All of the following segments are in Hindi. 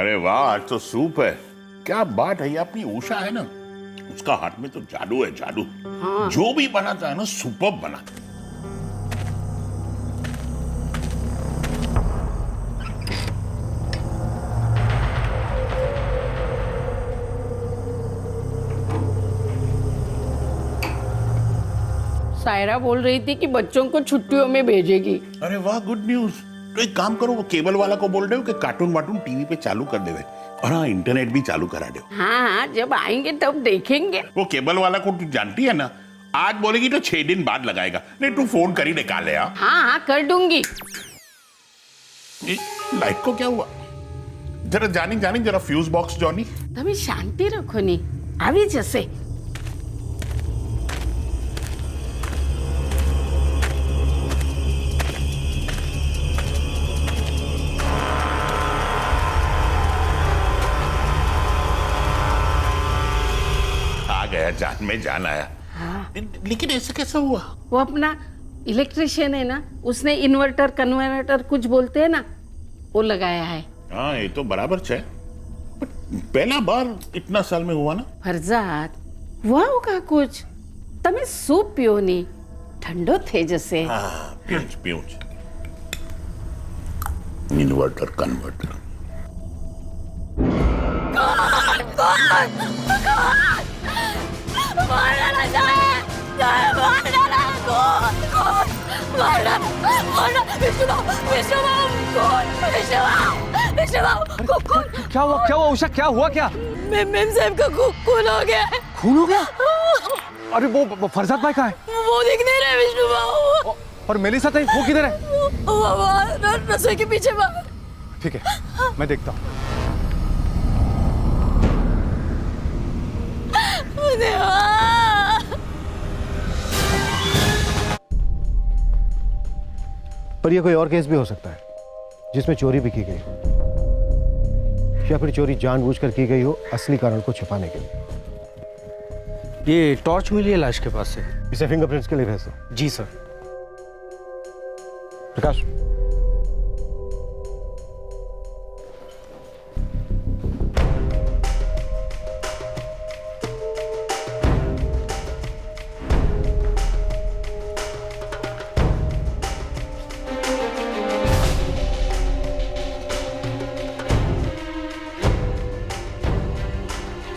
अरे वाह, आज तो सूप है। क्या बात है, ये अपनी उषा है ना, उसका हाथ में तो जादू है, जादू। हाँ। जो भी बनाता है ना, सुपर्ब बनाता है। सायरा बोल रही थी कि बच्चों को छुट्टियों में भेजेगी। अरे वाह, गुड न्यूज। तो एक काम करो, वो केबल वाला को बोल रहे हो कि कार्टून वार्टून टीवी पे चालू कर देवे, और हाँ, इंटरनेट भी चालू करा दो। हाँ, जब आएंगे तब देखेंगे। वो केबल वाला को तू जानती है ना, आज बोलेगी तो 6 दिन बाद लगाएगा। नहीं, तू फोन कर ही निकाले। हाँ, कर दूंगी। लाइट को क्या हुआ? जरा जानी जानी, जरा फ्यूज बॉक्स जॉनी। તમે શાંતિ રાખો ની, આવી જશે। आ गया, जान में जान आया। हाँ। लेकिन ऐसे कैसा हुआ? वो अपना इलेक्ट्रिशियन है ना, उसने इन्वर्टर कन्वर्टर कुछ बोलते हैं ना, वो लगाया है। हाँ, ये तो बराबर है। पहला बार इतना साल में हुआ ना। फरजाद, हुआ होगा कुछ। તમે સૂપ પીઓ ની, ઠંડો થઈ જશે। हाँ, पीऊंच पीऊंच। Inverter converter. क्या हुआ उषा, क्या हुआ? क्या मेम साहब का खून हो गया है। खून हो गया? अरे वो फरजाद भाई कहाँ है? वो दिख नहीं रहे विष्णु बाबू। और मेलिसा था, वो किधर है? वो रसोई के पीछे बाहर। ठीक है, मैं देखता हूँ। पर यह कोई और केस भी हो सकता है जिसमें चोरी भी की गई, या फिर चोरी जानबूझकर की गई हो असली कारण को छुपाने के लिए। ये टॉर्च मिली है लाश के पास से। इसे फिंगरप्रिंट्स के लिए भेज दो। जी सर। प्रकाश,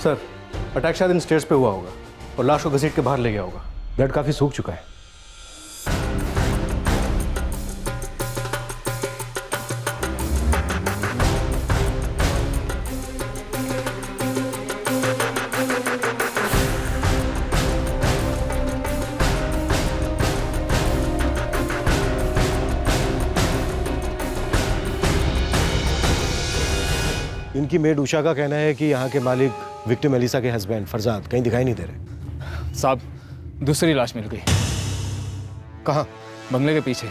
सर, अटैक शायद इन स्टेयर्स पे हुआ होगा और लाश को घसीट के बाहर ले गया होगा। ब्लड काफी सूख चुका है। इनकी मेड उषा का कहना है कि यहाँ के मालिक विक्टिम एलिसा के हस्बैंड फरजाद कहीं दिखाई नहीं दे रहे। साहब, दूसरी लाश मिल गई। कहाँ? बंगले के पीछे।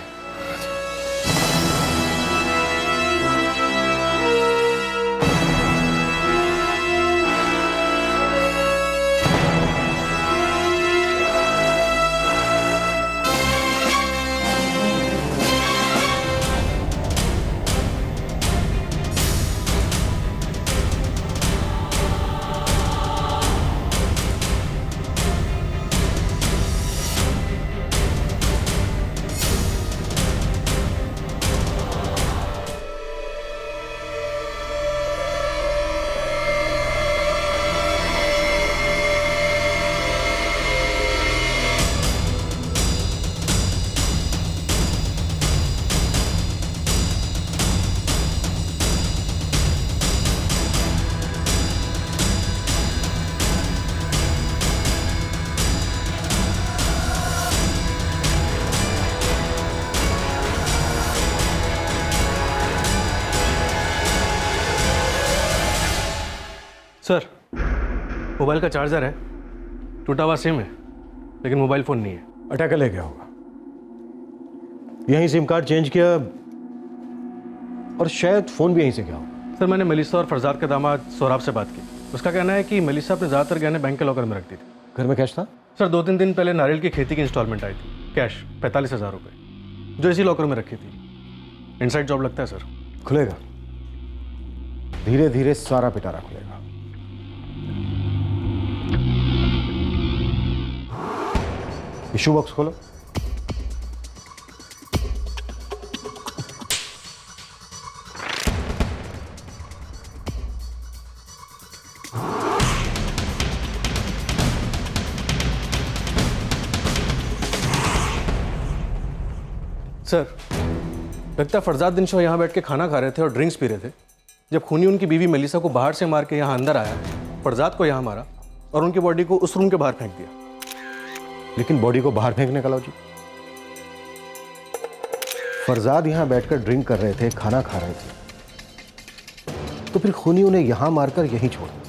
सर, मोबाइल का चार्जर है, टूटा हुआ सिम है, लेकिन मोबाइल फोन नहीं है। अटैकर ले गया होगा। यहीं सिम कार्ड चेंज किया और शायद फोन भी यहीं से गया होगा। सर, मैंने मेलिसा और फरजाद के दामाद सोहराब से बात की। उसका कहना है कि मेलिसा अपने ज़्यादातर गहने बैंक के लॉकर में रखती थी। घर में कैश था? सर, 2-3 दिन पहले नारियल की खेती की इंस्टॉलमेंट आई थी, कैश 45,000 रुपये, जो इसी लॉकर में रखी थी। इनसाइड जॉब लगता है सर। खुलेगा? धीरे धीरे सारा पिटारा खुलेगा। इशू बॉक्स खोलो। सर, लगता है फरजाद दिनशो यहाँ बैठ के खाना खा रहे थे और ड्रिंक्स पी रहे थे जब खूनी उनकी बीवी मेलिसा को बाहर से मार के यहाँ अंदर आया, फरजाद को यहाँ मारा और उनकी बॉडी को उस रूम के बाहर फेंक दिया। लेकिन बॉडी को बाहर फेंकने का लॉजिक? फरजाद यहां बैठकर ड्रिंक कर रहे थे, खाना खा रहे थे, तो फिर खूनी उन्हें यहां मारकर यहीं छोड़ दिया।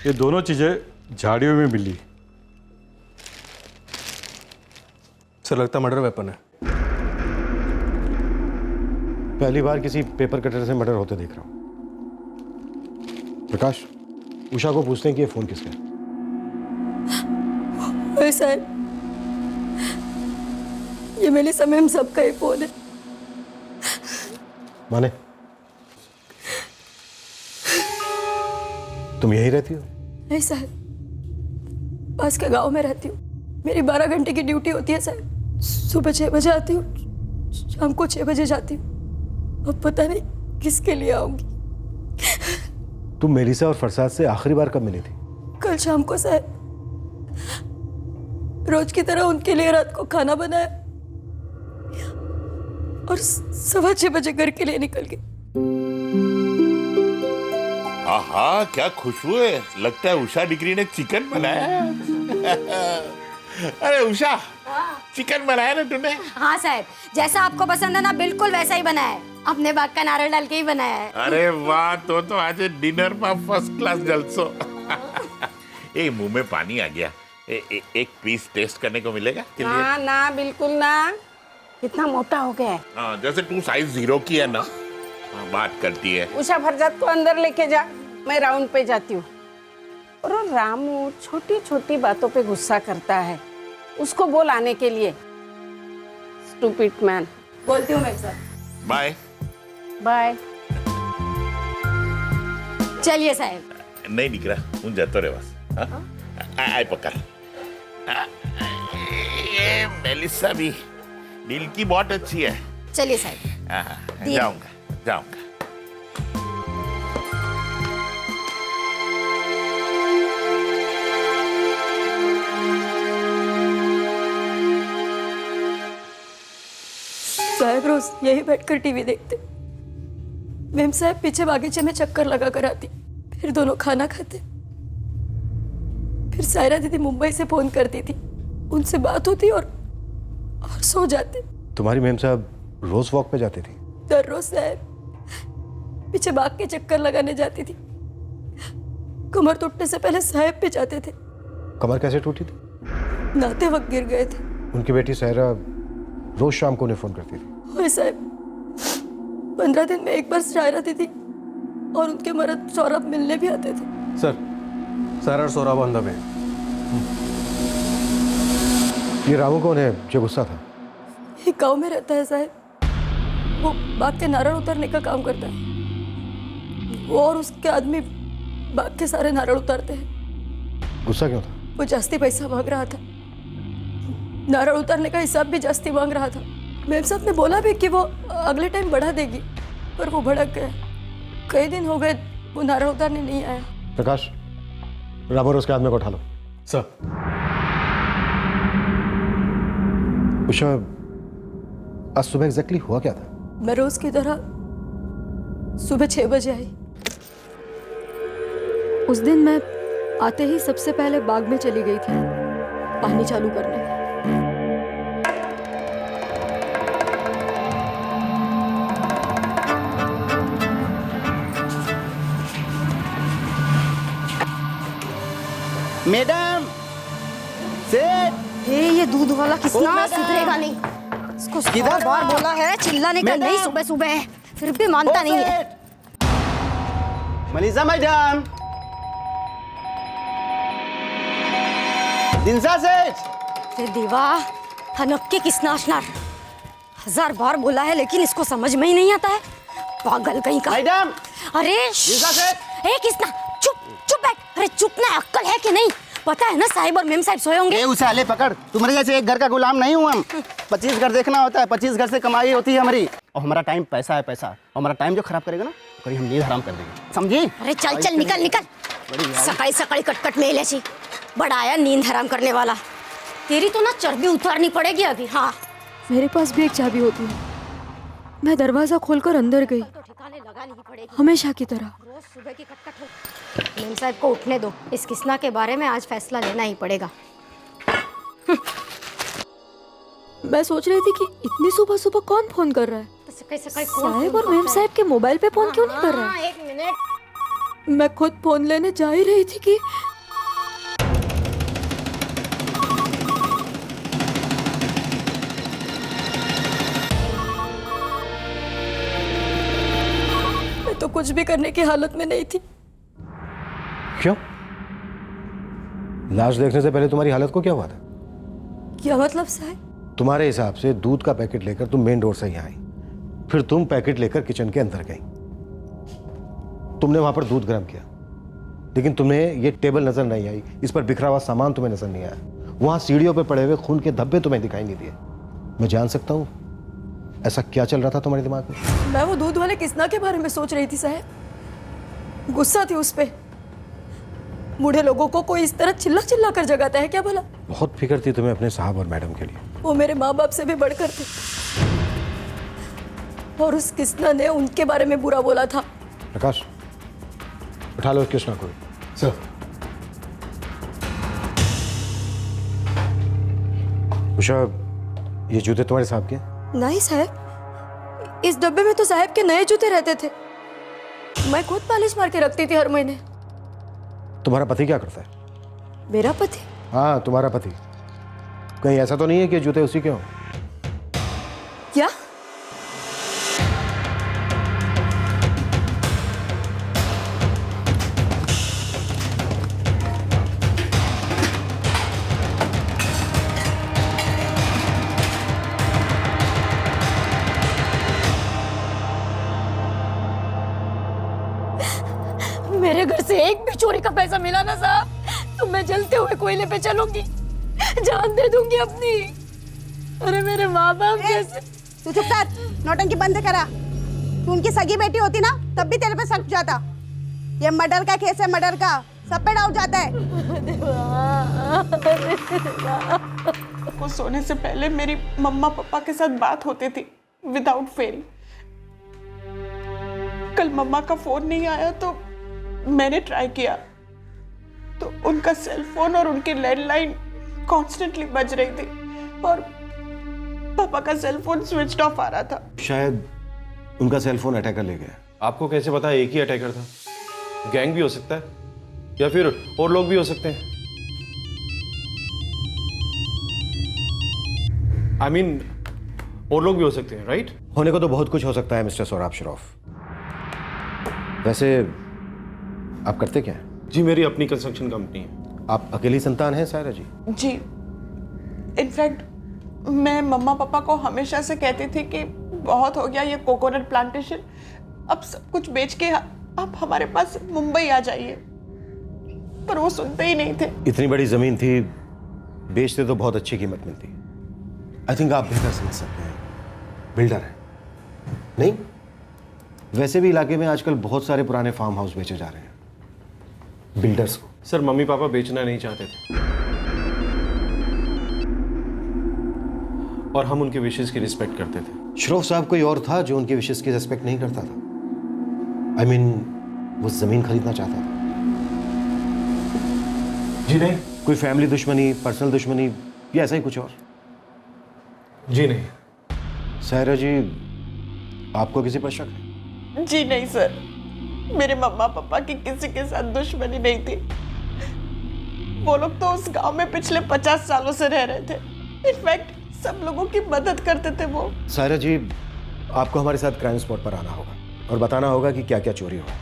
ये दोनों चीजें झाड़ियों में मिली। सर, लगता है मर्डर वेपन है। पहली बार किसी पेपर कटर से मर्डर होते देख रहा हूं। प्रकाश, उषा को पूछते हैं कि ये फोन किसका है। ओए साहब, ये मेलिसा मैम सबका ही फोन है। माने तुम यहीं रहती हो? नहीं साहब, पास के गांव में रहती हूँ। मेरी 12 घंटे की ड्यूटी होती है साहब। सुबह 6 बजे आती हूँ, शाम को 6 बजे जाती हूँ। अब पता नहीं किसके लिए आऊंगी। तुम मेलिसा और फरसाद से आखिरी बार कब मिली थी? कल शाम को साहब। रोज की तरह उनके लिए रात को खाना बनाया और 6:15 बजे घर के लिए निकल गई। आहा, क्या खुशबू है। लगता है उषा डिग्री ने चिकन बनाया है। अरे उषा, चिकन बनाया ना तूने? हाँ साहब, जैसा आपको पसंद है ना बिल्कुल वैसा ही बनाया है। अपने बाग का नारियल डाल के ही बनाया है। अरे वाह, तो आज डिनर में फर्स्ट क्लास जलसो। ए, मुंह में पानी आ गया। एक पीस टेस्ट करने को मिलेगा? ना ना, बिल्कुल ना। कितना मोटा हो गया है। हाँ, जैसे तू साइज 0 की है ना। हाँ, बात करती है। उषा, फरजाद को अंदर लेके जा, मैं राउंड पे जाती हूँ। और वो रामू छोटी छोटी बातों पे गुस्सा करता है, उसको बोल आने के लिए। Stupid man. बोलती हूँ मैं साहब। Bye bye. चलिए साहब। नहीं दिख रहा, हूँ जातो रे बस। हाँ? आए पकड़। ये मेलिसा भी दिल की बहुत अच्छी है। चलिए साहब। हाँ, जाऊंगा जाऊंगा। साहब रोज यही बैठकर टीवी देखते। मेम साहब पीछे बागीचे में चक्कर लगा कर आती, फिर दोनों खाना खाते। फिर सायरा दीदी मुंबई से फोन करती थी, उनसे बात होती और सो जाते। तुम्हारी मेम साहब रोज वॉक पे जाती थी? दर रोज साहब पीछे बाग के चक्कर लगाने जाती थी। कमर टूटने से पहले साहब पे जाते थे। कमर कैसे टूटी थी? नहाते वक्त गिर गए थे। उनकी बेटी सायरा रोज शाम को उन्हें फोन करती थी। ओए साहब, 15 दिन में एक बार सायरा दीदी और उनके मर्द सौरभ मिलने भी आते थे। सर, सारा और सौरभ अंदर में। ये रामू कौन है जो गुस्सा था? ये गांव में रहता है साहब। वो बाग के नारियल उतारने का काम करता है। वो और उसके आदमी बाग के सारे नारियल उतारते हैं। गुस्सा क्यों था? वो जास्ती पैसा मांग रहा था। नारियल उतारने का हिसाब भी जास्ती मांग रहा था। मेम साहब ने बोला भी कि वो अगले टाइम बढ़ा देगी, पर वो भड़क गया। कई दिन हो गए वो नारियल उतारने नहीं आया। प्रकाश, रामू और उसके आदमी को उठा लो। सर, उषा, आज सुबह एग्जैक्टली हुआ क्या था? मैं रोज की तरह सुबह 6 बजे आई। उस दिन मैं आते ही सबसे पहले बाग में चली गई थी पानी चालू करने। मैडम, सेठ। ये ये दूध वाला किसना सुधरेगा नहीं। इसको 100 बार बोला है चिल्लाने का नहीं सुबह सुबह, फिर भी मानता नहीं है। मनीषा मैडम, दिनसा सेठ। ये देवा हनक्के किसना अशनार 1000 बार बोला है लेकिन इसको समझ में ही नहीं आता है, पागल कहीं का। मैडम, अरे दिनसा सेठ। ए किसना, चुप चुप बैठ। अरे चुप ना, अक्कल है कि नहीं? पता है ना साहिब और मेम साहिब सोए होंगे। ए उसे आले पकड़, तुम्हारे जैसे एक घर का गुलाम नहीं हूँ हम। 25 घर देखना होता है, 25 घर से कमाई होती है हमारी। और हमारा टाइम पैसा है पैसा, और हमारा टाइम जो खराब करेगा ना कहीं हम नींद हराम कर देंगे, समझी? अरे चल चल निकल निकल, सकाई सकाई कटकट में लेची बड़ा आया नींद हराम करने वाला। तेरी तो ना चर्बी उतारनी पड़ेगी अभी। हाँ मेरे पास भी एक चाबी होती है, मैं दरवाजा खोलकर अंदर गई, तो ठिकाने लगा नहीं पड़ेगी हमेशा की तरह। रोज सुबह की कटकट हो। मेम साहब को उठने दो, इस किस्ना के बारे में आज फैसला लेना ही पड़ेगा। मैं सोच रही थी कि इतनी सुबह सुबह कौन फोन कर रहा है। तो सकाई सकाई कौन साहिब फोन और मेम करता है? साहब के मोबाइल पे फोन क्यों नहीं कर रहा है? हाँ, 1 मिनट। मैं खुद फोन लेने जा ही रही थी कि मैं तो कुछ भी करने की हालत में नहीं थी। क्यों? लाश देखने से पहले तुम्हारी हालत को क्या हुआ था? क्या मतलब साहब? तुम्हारे हिसाब से दूध का पैकेट लेकर तुम मेन डोर से यहाँ आई, फिर तुम पैकेट लेकर किचन के अंदर गई। तुमने वहां पर दूध गर्म किया, लेकिन तुम्हें ये टेबल नजर नहीं आई, इस पर बिखरा हुआ सामान तुम्हें नजर नहीं आया, वहां सीढ़ियों पर पड़े हुए खून के धब्बे तुम्हें दिखाई नहीं दिए। मैं जान सकता हूं ऐसा क्या चल रहा था तुम्हारे दिमाग में? मैं वो दूध वाले किस्ना के बारे में सोच रही थी साहब। गुस्सा थी उस पे। बूढ़े लोगों को कोई इस तरह चिल्ला चिल्ला कर जगाता है क्या भला? बहुत फिक्र थी तुम्हें अपने साहब और मैडम के लिए। वो मेरे माँ बाप से भी बढ़कर थे, और उस किस्ना ने उनके बारे में बुरा बोला था। प्रकाश, उठा लो कृष्णा को। सर। उषा, ये जूते तुम्हारे साहब के? नहीं साहब, इस डब्बे में तो साहब के नए जूते रहते थे। मैं खुद पॉलिश मार के रखती थी हर महीने। तुम्हारा पति क्या करता है? मेरा पति? हाँ, तुम्हारा पति। कहीं ऐसा तो नहीं है कि जूते उसी के हों? क्या? मेरे घर से एक भी चोरी का पैसा मिला ना साहब तो मैं जलते हुए कोयले पे चलूंगी, जान दे दूंगी अपनी। अरे मेरे माँ बाप जैसे। तू चुप कर, नौटंकी बंद करा। तू उनकी सगी बेटी होती ना तब भी तेरे पे शक जाता। ये मर्डर का केस है, मर्डर का, सब पे डाउट जाता है। को सोने से पहले मेरी मम्मा पापा के साथ बात होती थी विदाउट फेल। कल मम्मा का फोन नहीं आया तो मैंने ट्राई किया तो उनका सेल फोन और उनकी लैंडलाइन कॉन्स्टेंटली बज रही थी और पापा का सेल फोन स्विच ऑफ आ रहा था। शायद उनका सेल फोन अटैकर ले गया। आपको कैसे पता एक ही अटैकर था? गैंग भी हो सकता है या फिर और लोग भी हो सकते हैं। I mean, और लोग भी हो सकते हैं, राइट? होने को तो बहुत कुछ हो सकता है मिस्टर सौरभ श्रॉफ। वैसे आप करते क्या हैं? जी मेरी अपनी कंस्ट्रक्शन कंपनी है। आप अकेली संतान हैं सायरा जी? जी, इनफैक्ट मैं मम्मा पापा को हमेशा से कहती थी कि बहुत हो गया ये कोकोनट प्लांटेशन, अब सब कुछ बेच के आप हमारे पास मुंबई आ जाइए, पर वो सुनते ही नहीं थे। इतनी बड़ी जमीन थी, बेचते तो बहुत अच्छी कीमत मिलती। आई थिंक आप बेहतर समझ सकते हैं, बिल्डर है नहीं? वैसे भी इलाके में आजकल बहुत सारे पुराने फार्म हाउस बेचे जा रहे हैं बिल्डर्स को। सर मम्मी पापा बेचना नहीं चाहते थे और हम उनके विशेष की रिस्पेक्ट करते थे। श्रॉफ साहब कोई और था जो उनके विशेष की रिस्पेक्ट नहीं करता था। आई मीन, वो जमीन खरीदना चाहता था। जी नहीं। कोई फैमिली दुश्मनी, पर्सनल दुश्मनी या ऐसा ही कुछ और? जी नहीं। सायरा जी, आपको किसी पर शक है? जी नहीं सर, मेरे मम्मा पापा की किसी के साथ दुश्मनी नहीं थी। वो लोग तो उस गांव में पिछले 50 सालों से रह रहे थे। इनफैक्ट सब लोगों की मदद करते थे वो। सायरा जी, आपको हमारे साथ क्राइम स्पॉट पर आना होगा और बताना होगा कि क्या क्या चोरी हुआ,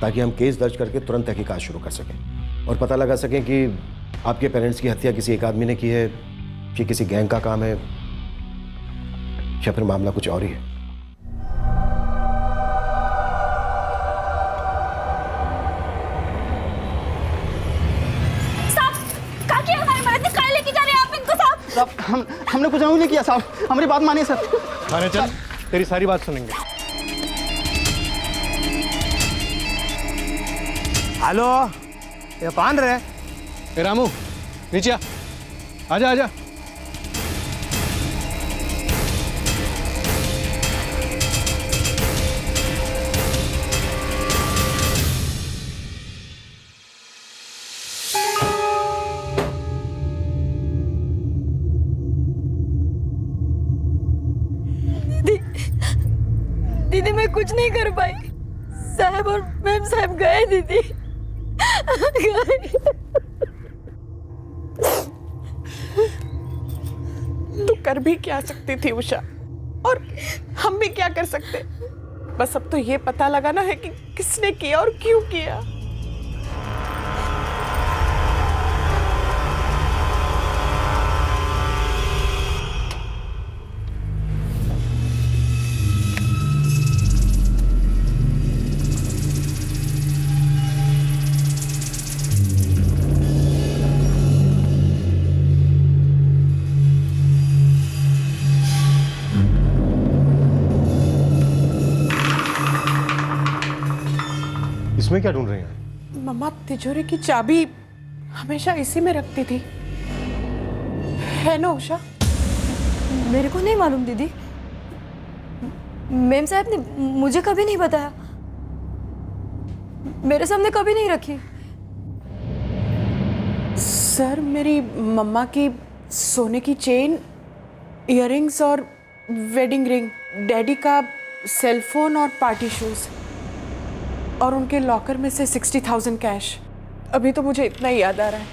ताकि हम केस दर्ज करके तुरंत तहकीकात शुरू कर सकें और पता लगा सकें कि आपके पेरेंट्स की हत्या किसी एक आदमी ने की है, कि किसी गैंग का काम है, या फिर मामला कुछ और ही है। साहब हमने कुछ नहीं किया साहब, हमारी बात मानिए सर। थाने चल, तेरी सारी बात सुनेंगे। हेलो, ये कौन रहे? ए रामू, नीचे आ, आजा आजा। दीदी मैं कुछ नहीं कर पाई, साहब और मैम साहब गए दीदी, गए। तू कर भी क्या सकती थी उषा, और हम भी क्या कर सकते। बस अब तो ये पता लगाना है कि किसने किया और क्यों किया। इसमें क्या ढूंढ रहे हैं? मम्मा तिजोरी की चाबी हमेशा इसी में रखती थी, है ना उषा? मेरे को नहीं मालूम दीदी, मैम साहब ने मुझे कभी नहीं बताया, मेरे सामने कभी नहीं रखी। सर मेरी मम्मा की सोने की चेन, इयररिंग्स और वेडिंग रिंग, डैडी का सेल फोन और पार्टी शूज, और उनके लॉकर में से 60,000 कैश। अभी तो मुझे इतना ही याद आ रहा है।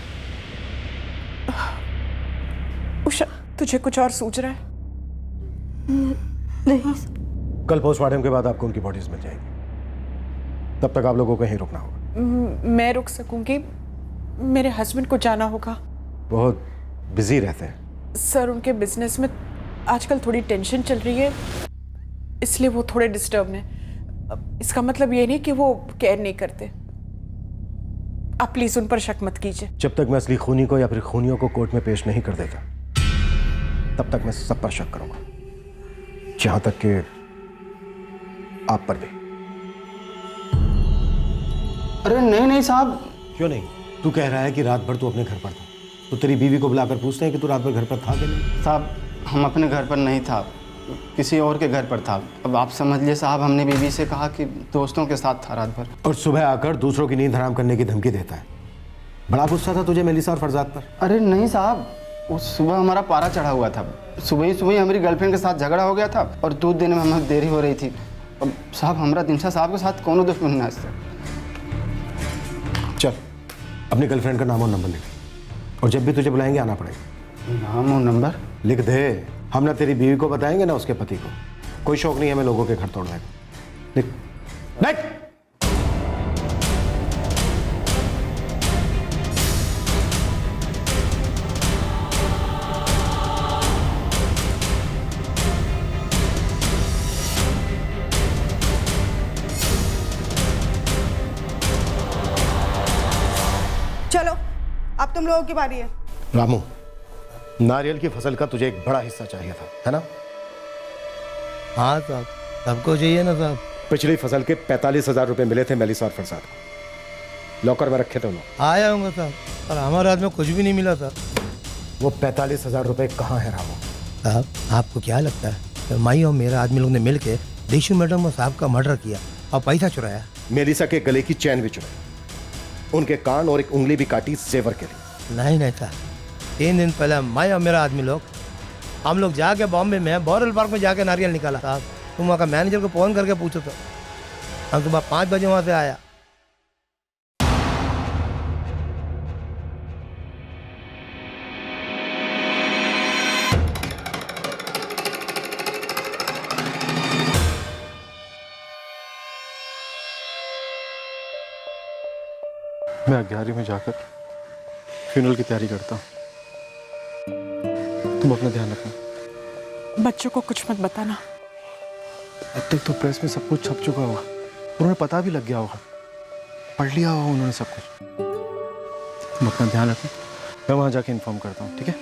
उषा तुझे कुछ और सूझ रहा है? नहीं। कल पोस्टमार्टम के बाद आपको उनकी बॉडीज मिल जाएगी, तब तक आप लोगों को कहीं रुकना होगा। मैं रुक सकूंगी, मेरे हस्बैंड को जाना होगा। बहुत बिजी रहते हैं सर, उनके बिजनेस में आजकल थोड़ी टेंशन चल रही है, इसलिए वो थोड़े डिस्टर्ब हैं। इसका मतलब ये नहीं कि वो केयर नहीं करते। आप प्लीज उन पर शक मत कीजिए। जब तक मैं असली खूनी को या फिर खूनियों को कोर्ट में पेश नहीं कर देता, तब तक मैं सब पर शक करूंगा, जहां तक कि आप पर भी। अरे नहीं नहीं साहब। क्यों नहीं? तू कह रहा है कि रात भर तू अपने घर पर था, तो तेरी बीवी को बुलाकर पूछते हैं कि तू रात भर घर पर था कि नहीं? साहब हम अपने घर पर नहीं था, किसी और के घर पर था। अब आप समझ लिए साहब, हमने बीवी से कहा कि दोस्तों के साथ था रात भर। और सुबह आकर दूसरों की नींद हराम करने की धमकी देता है। बड़ा गुस्सा था तुझे मेलिसा और फरजाद पर? अरे नहीं साहब, उस सुबह हमारा पारा चढ़ा हुआ था। सुबह ही हमारी गर्लफ्रेंड के साथ झगड़ा हो गया था और दूध देने में हमें देरी हो रही थी। अब साहब हमारा दिमशा साहब के साथ कौन दुश्मन है इससे। चल अपनी गर्लफ्रेंड का नाम और नंबर लिख, और जब भी तुझे बुलाएंगे आना पड़ेगा। नाम और नंबर लिख दे। हम ना तेरी बीवी को बताएंगे ना उसके पति को। कोई शौक नहीं है हमें लोगों के घर तोड़ने का। लिख। लिख। चलो अब तुम लोगों की बारी है। रामू, नारियल की फसल का तुझे एक बड़ा हिस्सा चाहिए था, है ना? हाँ साहब, सबको चाहिए ना साहब। पिछली फसल के 45,000 रुपए मिले थे मेलिसा और फरजाद को, लॉकर में रखे थे उन्होंने। आया होंगे साहब, और हमारे हाथ में कुछ भी नहीं मिला था। वो 45,000 रुपए कहाँ है रामू? साहब आपको क्या लगता है कि माई और मेरा आदमी लोग ने मिल के देशू मैडम और साहब का मर्डर किया और पैसा चुराया? मेलिसा के गले की चैन भी चुराई, उनके कान और एक उंगली भी काटी जेवर के लिए। नहीं नहीं साहब, 3 दिन पहले मैं और मेरा आदमी लोग हम लोग जाके बॉम्बे में बोरल पार्क में जाके नारियल निकाला। साहब तुम वहाँ का मैनेजर को फ़ोन करके पूछो तो हम सुबह 5 बजे वहाँ से आया। मैं 11वीं में जाकर फ्यूनरल की तैयारी करता हूँ। तुम अपना ध्यान रखना। बच्चों को कुछ मत बताना। अब तक तो प्रेस में सब कुछ छप चुका होगा, उन्हें पता भी लग गया होगा, पढ़ लिया होगा उन्होंने सब कुछ। तुम अपना ध्यान रखो, मैं वहां जाके इन्फॉर्म करता हूँ, ठीक है?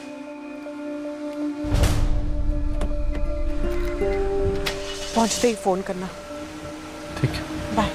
पहुंचते ही फोन करना। ठीक है, बाय।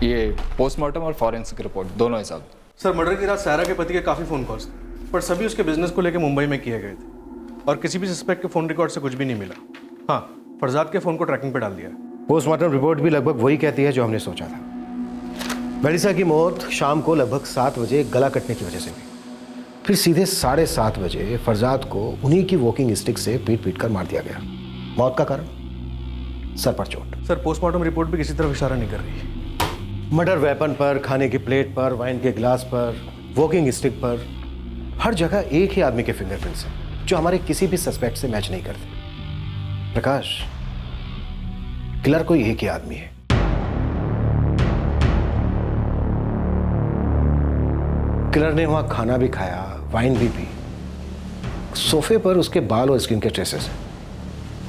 ये पोस्टमार्टम और फॉरेंसिक रिपोर्ट दोनों है साहब। सर, मर्डर की रात सायरा के पति के काफ़ी फ़ोन कॉल्स थे, पर सभी उसके बिजनेस को लेकर मुंबई में किए गए थे और किसी भी सस्पेक्ट के फ़ोन रिकॉर्ड से कुछ भी नहीं मिला। हाँ, फरजाद के फ़ोन को ट्रैकिंग पे डाल दिया है। पोस्टमार्टम रिपोर्ट भी लगभग वही कहती है जो हमने सोचा था। मेलिसा की मौत शाम को लगभग 7 बजे गला कटने की वजह से हुई। फिर सीधे 7:30 बजे फरजाद को उन्हीं की वॉकिंग स्टिक से पीट कर मार दिया गया। मौत का कारण सर पर चोट। सर, पोस्टमार्टम रिपोर्ट भी किसी तरफ इशारा नहीं कर रही। मर्डर वेपन पर, खाने की प्लेट पर, वाइन के गिलास पर, वॉकिंग स्टिक पर, हर जगह एक ही आदमी के फिंगरप्रिंट्स हैं जो हमारे किसी भी सस्पेक्ट से मैच नहीं करते। प्रकाश, किलर कोई एक ही आदमी है। किलर ने वहां खाना भी खाया, वाइन भी पी। सोफे पर उसके बाल और स्किन के ट्रेसेस हैं,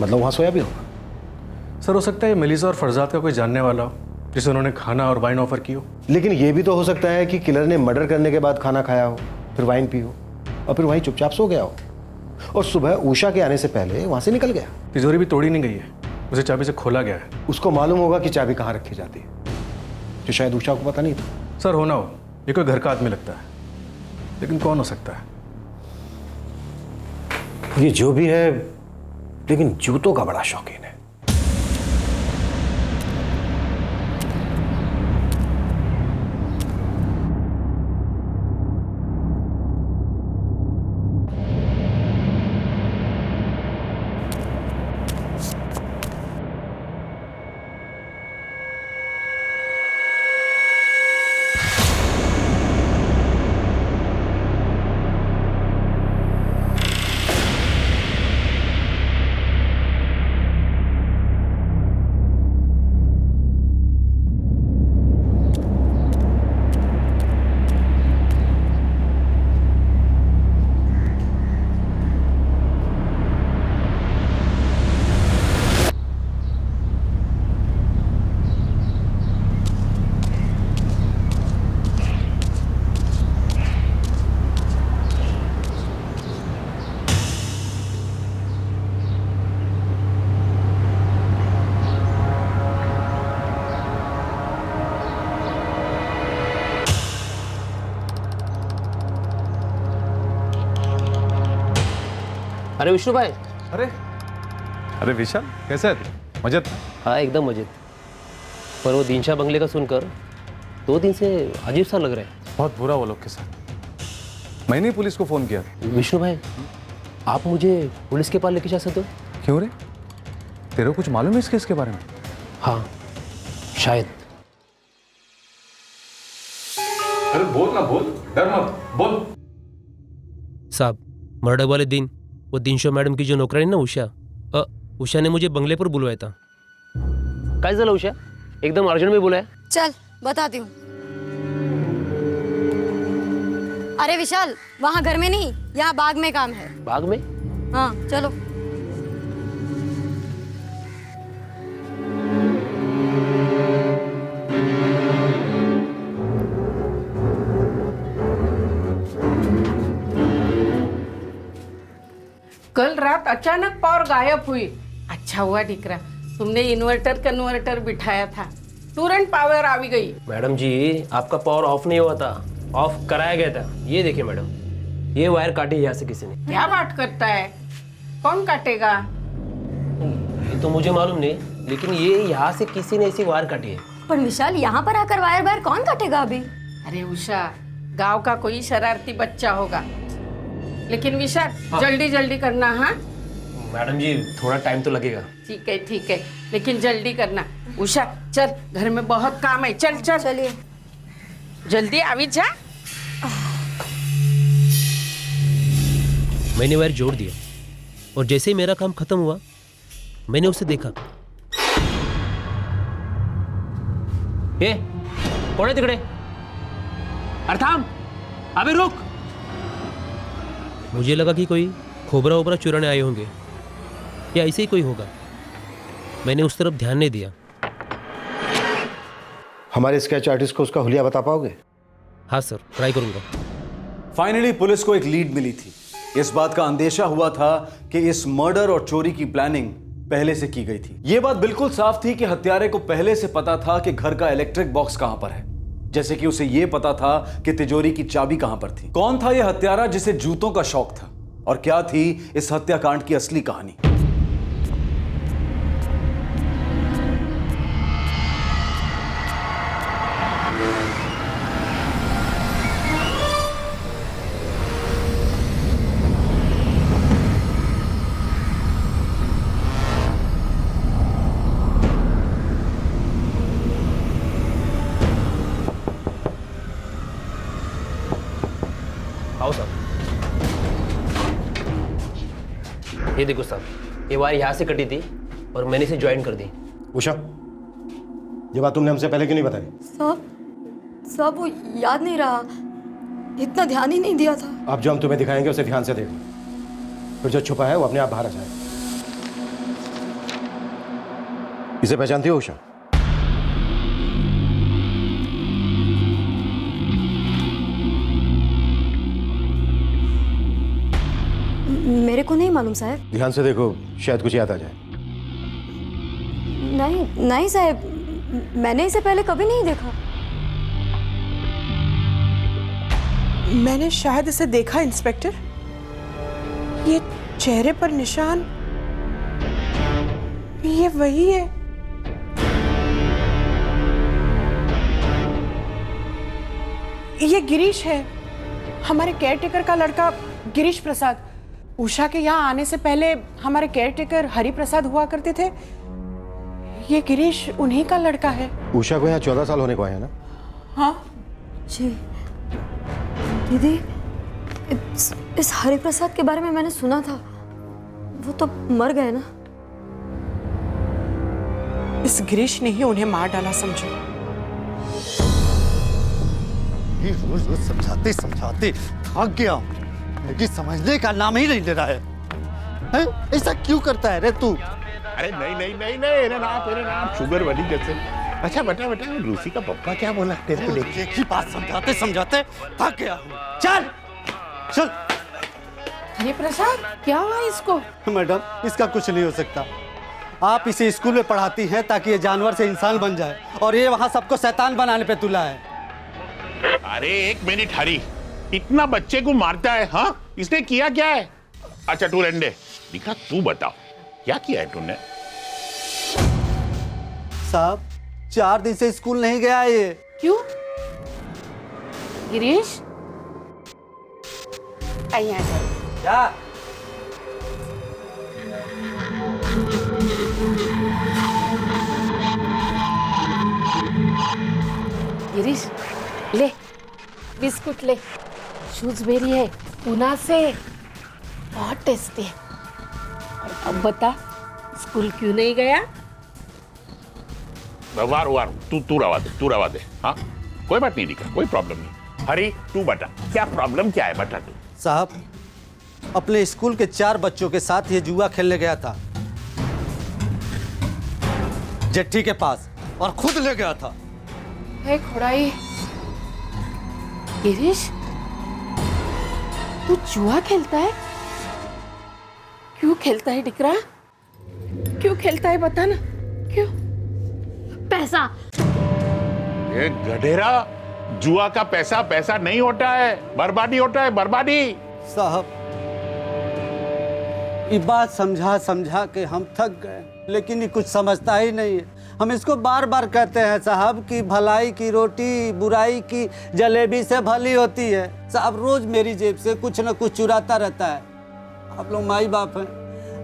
मतलब वहां सोया भी होगा। सर, हो सकता है मेलिसा और फरजाद का कोई जानने वाला हो जिसे उन्होंने खाना और वाइन ऑफर की हो। लेकिन यह भी तो हो सकता है कि किलर ने मर्डर करने के बाद खाना खाया हो, फिर वाइन पी हो और फिर वहीं चुपचाप सो गया हो और सुबह उषा के आने से पहले वहां से निकल गया। तिजोरी भी तोड़ी नहीं गई है, उसे चाबी से खोला गया है। उसको मालूम होगा कि चाबी कहाँ रखी जाती है, जो शायद उषा को पता नहीं था। सर, होना हो, ये कोई घर का आदमी लगता है, लेकिन कौन हो सकता है? ये जो भी है, लेकिन जूतों का बड़ा शौकीन है। अरे विष्णु भाई। अरे विशाल, कैसा है? मजेद? हाँ, एकदम मजेद। पर वो दिनशा बंगले का सुनकर 2 दिन से अजीब सा लग रहा है। बहुत बुरा वो लोग के साथ। मैंने पुलिस को फोन किया। विष्णु भाई, आप मुझे पुलिस के पास लेके जा सकते हो? क्यों रे, तेरे को कुछ मालूम है इस केस के बारे में? हाँ, शायद। अरे बोल ना, बोल, डर मत, बोल। साहब, मर्डर वाले दिन वो दिनशा मैडम की जो नौकरानी ना उषा ने मुझे बंगले पर बुलवाया था। काय झालं उषा, एकदम अर्जेंट में बुलाया? चल बताती हूँ। अरे विशाल, वहाँ घर में नहीं, यहाँ बाग में काम है। बाग में? हाँ चलो। कल रात अचानक पावर गायब हुई। अच्छा हुआ दिख रहा, तुमने इन्वर्टर कन्वर्टर बिठाया था, तुरंत पावर आ भी गई। मैडम जी आपका पावर ऑफ नहीं हुआ था, ऑफ कराया गया था। ये देखिए मैडम, ये वायर काटी यहाँ से किसी ने। क्या बात करता है, कौन काटेगा? ये तो मुझे मालूम नहीं, लेकिन ये यहाँ से किसी ने ऐसी वायर काटी है। पर विशाल यहाँ पर आकर वायर वायर कौन काटेगा अभी? अरे उषा, गांव का कोई शरारती बच्चा होगा। लेकिन विशाल जल्दी जल्दी करना। हाँ मैडम जी थोड़ा टाइम तो लगेगा। ठीक है, लेकिन जल्दी करना। उषा चल, घर में बहुत काम है। चल चल चलिए जल्दी आवी जा। मैंने वायर जोड़ दिया और जैसे ही मेरा काम खत्म हुआ मैंने उसे देखा। ये कौन है तिकडे? अरे थांब, अबे रुक। मुझे लगा कि कोई खोबरा ओबरा चुराने आए होंगे या ऐसे ही कोई होगा। मैंने उस तरफ ध्यान नहीं दिया। हमारे स्केच आर्टिस्ट को उसका हुलिया बता पाओगे? हाँ सर, ट्राई करूंगा। फाइनली पुलिस को एक लीड मिली थी। इस बात का अंदेशा हुआ था कि इस मर्डर और चोरी की प्लानिंग पहले से की गई थी। यह बात बिल्कुल साफ थी कि हत्यारे को पहले से पता था कि घर का इलेक्ट्रिक बॉक्स कहां पर है, जैसे कि उसे यह पता था कि तिजोरी की चाबी कहां पर थी। कौन था यह हत्यारा जिसे जूतों का शौक था, और क्या थी इस हत्याकांड की असली कहानी? आओ साहब। ये देखो साहब, ये वायर यहाँ से कटी थी और मैंने इसे ज्वाइन कर दी। उषा, ये बात तुमने हमसे पहले क्यों नहीं बताई? सब वो याद नहीं रहा, इतना ध्यान ही नहीं दिया था। अब जो हम तुम्हें दिखाएंगे उसे ध्यान से देखो, फिर जो छुपा है वो अपने आप बाहर आ जाए। इसे पहचानती हो उषा? मेरे को नहीं मालूम साहब। ध्यान से देखो, शायद कुछ याद आ जाए। नहीं साहब, मैंने इसे पहले कभी नहीं देखा। मैंने शायद इसे देखा इंस्पेक्टर। ये चेहरे पर निशान, ये वही है। ये गिरीश है, हमारे केयरटेकर का लड़का गिरीश प्रसाद। उषा के यहाँ आने से पहले हमारे केयरटेकर हरि प्रसाद हुआ करते थे। ये गिरीश उन्हीं का लड़का है। उषा को यहाँ 14 साल होने को आया ना? हाँ जी दीदी, इस हरि प्रसाद के बारे में मैंने सुना था, वो तो मर गए ना? इस गिरीश ने ही उन्हें मार डाला समझो। ये रोज रोज समझाते समझाते थक गया, लेकिन समझने का नाम ही नहीं ले रहा है। ऐसा क्यों करता है रे तू? अरे नहीं, तेरे नाम शुगर वाली जैसे। अच्छा बेटा, रूसी का पप्पा क्या बोला तेरे को देख? एक ही बात समझाते समझाते थक गया। चल चल। हरि प्रसाद, क्या हुआ इसको? मैडम, इसका कुछ नहीं हो सकता। आप इसे स्कूल में पढ़ाती हैं ताकि ये जानवर से इंसान बन जाए, और ये वहाँ सबको शैतान बनाने पे तुला है। अरे एक मिनट हरी, इतना बच्चे को मारता है? हाँ, इसने किया क्या है? अच्छा तू रहने दे, दिखा तू बताओ क्या किया है तूने? साहब, 4 दिन से स्कूल नहीं गया है ये। क्यों? गिरीश आइए क्या? गिरीश ले, बिस्कुट ले। शूजबेरी है पूना से, बहुत टेस्टी है। अब बता, स्कूल क्यों नहीं गया? वार तू रवा दे। हाँ कोई बात नहीं दिखा, कोई प्रॉब्लम नहीं। हरी तू बता, क्या प्रॉब्लम क्या है, बता तू। साहब, अपने स्कूल के 4 बच्चों के साथ ये जुआ खेलने गया था जेठी के पास, और खुद ले गया था। हे खुदाई, गिरीश तू जुआ खेलता है? क्यों खेलता है डिकरा? क्यों खेलता है बता ना। क्यों? पैसा। ये गधेरा, जुआ का पैसा पैसा नहीं होता है, बर्बादी होता है, बर्बादी। साहब, ये बात समझा समझा के हम थक गए, लेकिन ये कुछ समझता ही नहीं है। हम इसको बार बार कहते हैं साहब कि भलाई की रोटी बुराई की जलेबी से भली होती है। साहब रोज मेरी जेब से कुछ न कुछ चुराता रहता है। आप लोग माई बाप हैं,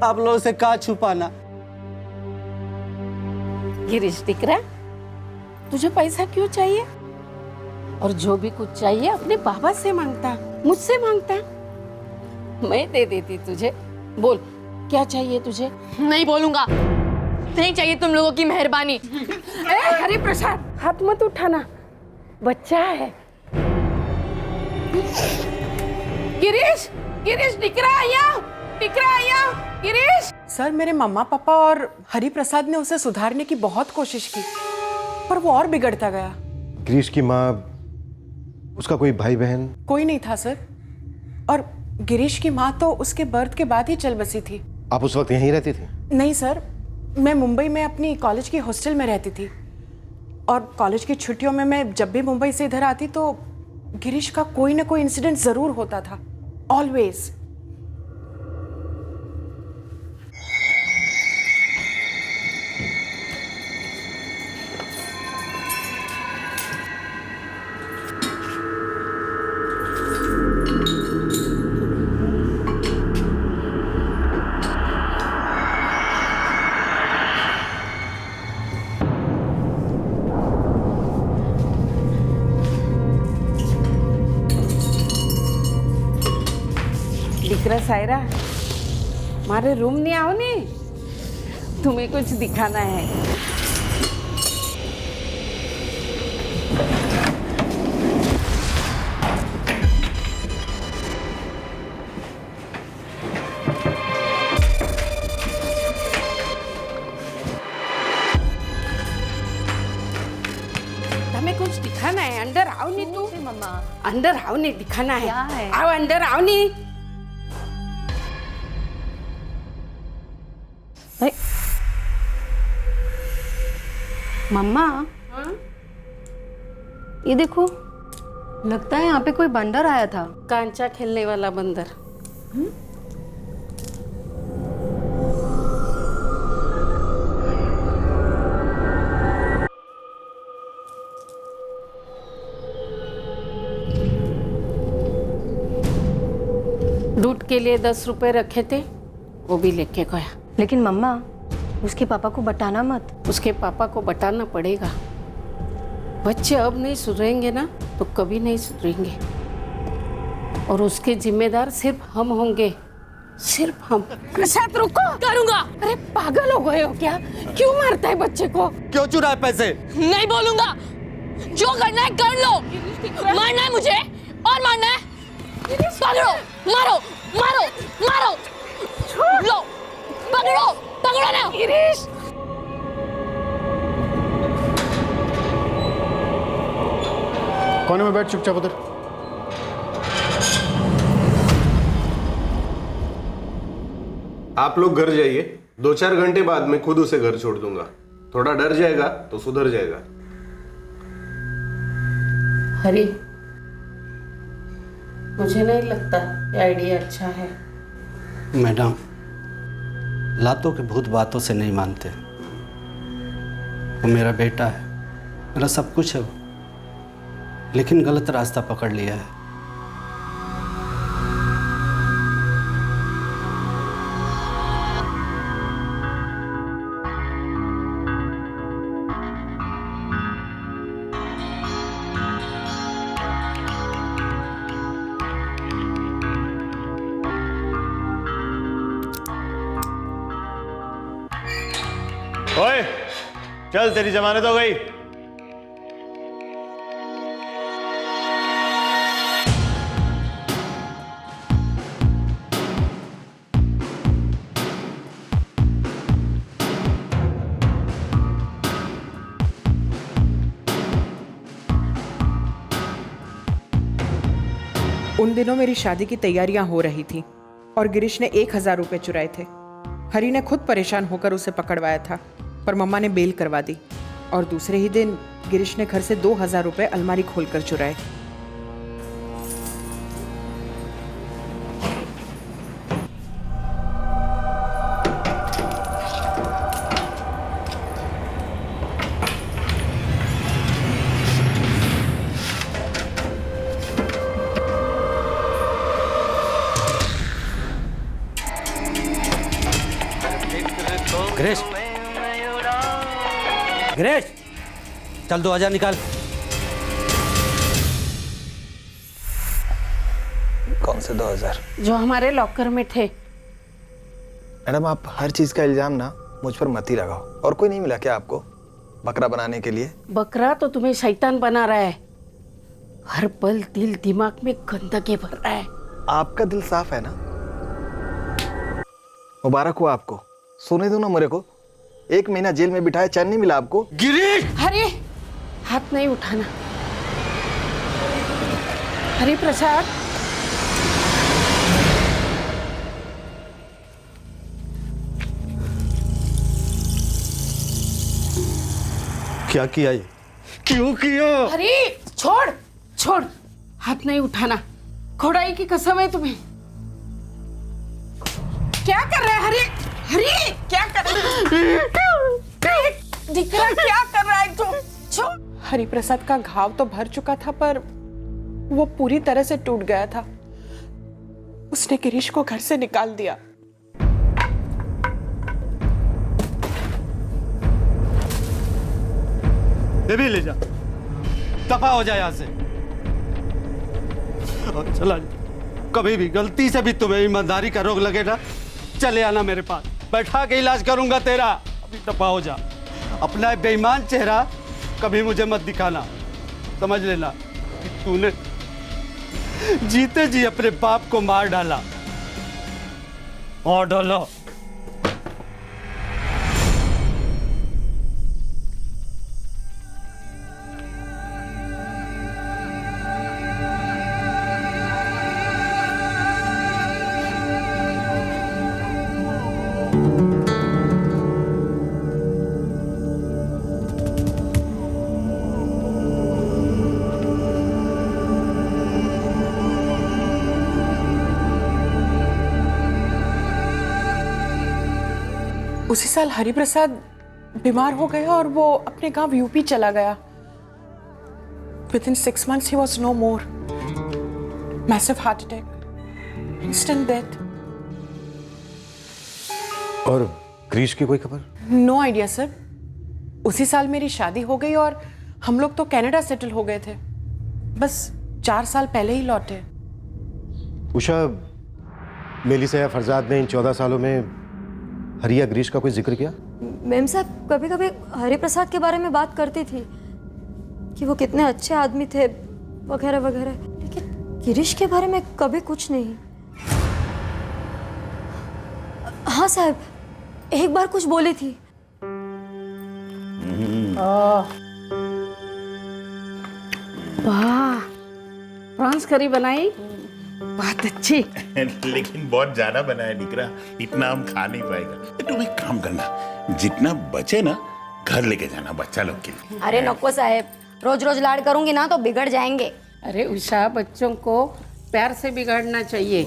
आप लोगों से क्या छुपाना। गिरीश दिख रहा, तुझे पैसा क्यों चाहिए? और जो भी कुछ चाहिए अपने बाबा से मांगता, मुझसे मांगता, मैं दे देती तुझे। बोल क्या चाहिए तुझे? नहीं बोलूंगा, नहीं चाहिए तुम लोगों की मेहरबानी। हरि प्रसाद, हाथ मत उठाना, बच्चा है। गिरीश, गिरीश दिख रहा है यहाँ, दिख रहा है यहाँ, गिरीश। सर, मेरे मम्मा पापा और हरि प्रसाद ने उसे सुधारने की बहुत कोशिश की, पर वो और बिगड़ता गया। गिरीश की माँ, उसका कोई भाई बहन? कोई नहीं था सर, और गिरीश की माँ तो उसके बर्थ के बाद ही चल बसी थी। आप उस वक्त यहीं रहती थी? नहीं सर, मैं मुंबई में अपनी कॉलेज की हॉस्टल में रहती थी, और कॉलेज की छुट्टियों में मैं जब भी मुंबई से इधर आती तो गिरीश का कोई ना कोई इंसिडेंट जरूर होता था, ऑलवेज। દીકરા સાયરા, મારે રૂમ नहीं आओ ने, तुम्हें कुछ दिखाना है। तुम्हें कुछ दिखाना है, अंदर आओ नहीं तू। मम्मा, अंदर आओ नहीं, दिखाना है। क्या है? आओ अंदर आओ नहीं। मम्मा, ये देखो, लगता है यहाँ पे कोई बंदर आया था। कांचा खेलने वाला बंदर। दूध के लिए 10 रुपए रखे थे, वो भी लेके गया। लेकिन मम्मा, उसके पापा को बताना मत। उसके पापा को बताना पड़ेगा। बच्चे अब नहीं सुधरेंगे ना तो कभी नहीं सुधरेंगे, और उसके जिम्मेदार सिर्फ हम होंगे, सिर्फ हम। प्रसाद रुको। करूंगा। अरे पागल हो गए हो क्या? क्यों मारता है बच्चे को? क्यों चुराए पैसे? नहीं बोलूंगा, जो करना है कर लो। मारना है मुझे और मारना है, पकड़ो, मारो, मारो, मारो, लो, पकड़ो, पकड़ो ना। गिरीश, कोने में बैठ चुपचाप उधर। आप लोग घर जाइए, 2-4 घंटे बाद मैं खुद उसे घर छोड़ दूंगा। थोड़ा डर जाएगा तो सुधर जाएगा। हरी, मुझे नहीं लगता ये आइडिया अच्छा है। मैडम, लातों के भूत बातों से नहीं मानते। वो मेरा बेटा है, मेरा सब कुछ है वो, लेकिन गलत रास्ता पकड़ लिया है। ओए, चल तेरी जमानत हो गई। उन दिनों मेरी शादी की तैयारियां हो रही थी और गिरीश ने 1000 रुपए चुराए थे। हरी ने खुद परेशान होकर उसे पकड़वाया था। पर मम्मा ने बेल करवा दी और दूसरे ही दिन गिरीश ने घर से 2000 रुपए अलमारी खोलकर चुराए। गिरीश, गिरीश, चल 2000 निकाल। कौन से 2000? जो हमारे लॉकर में थे। मैडम आप हर चीज का इल्जाम ना मुझ पर मत ही लगाओ। और कोई नहीं मिला क्या आपको बकरा बनाने के लिए? बकरा तो तुम्हें शैतान बना रहा है, हर पल दिल दिमाग में गंदगी भर रहा है। आपका दिल साफ है ना? मुबारक हो आपको। सोने दो ना मेरे को। 1 महीना जेल में बिठाया, चैन नहीं मिला आपको? गिरीश! हरे, हाथ नहीं उठाना। हरि प्रसाद, क्या किया ये? क्यों किया? हरि, छोड़ छोड़, हाथ नहीं उठाना। खोड़ाई की कसम है तुम्हें। क्या कर रहा है हरि? हरि, क्या कर रहा है? दिखरा, क्या कर रहा है तुम? छोड़। हरिप्रसाद का घाव तो भर चुका था पर वो पूरी तरह से टूट गया था। उसने गिरीश को घर से निकाल दिया। ये भी ले जा, दफा हो जाए यहाँ से। और चला जा। कभी भी गलती से भी तुम्हें ईमानदारी का रोग लगे ना, चले आना मेरे पास, बैठा के इलाज करूंगा तेरा। अभी दफा हो जा। अपना बेईमान चेहरा कभी मुझे मत दिखाना, समझ लेना कि तूने जीते जी अपने बाप को मार डाला। और डालो। उसी साल हरिप्रसाद बीमार हो गया और वो अपने गांव यूपी चला गया। Within 6 months he was no more. Massive heart attack, instant death. और ग्रीश की कोई खबर? No idea sir. उसी साल मेरी शादी हो गई और हम लोग तो कनाडा सेटल हो गए थे। बस 4 साल पहले ही लौटे। उषा, मेलिसा या फरजाद ने इन 14 सालों में हरिया ग्रीश का कोई जिक्र किया? मैम साहब कभी कभी हरिप्रसाद के बारे में बात करती थी कि वो कितने अच्छे आदमी थे वगैरह वगैरह, लेकिन गिरीश के बारे में कभी कुछ नहीं। हाँ साहब, एक बार कुछ बोली थी। वाह, प्रॉन्स करी बनाई, बहुत अच्छी। लेकिन बहुत ज्यादा बनाया निकरा, इतना हम खा नहीं पाएगा। तुम एक काम करना, जितना बचे ना घर लेके जाना बच्चा लोग के लिए। अरे नको साहेब, रोज रोज लाड करूंगी ना तो बिगड़ जाएंगे। अरे उषा, बच्चों को प्यार से बिगाड़ना चाहिए।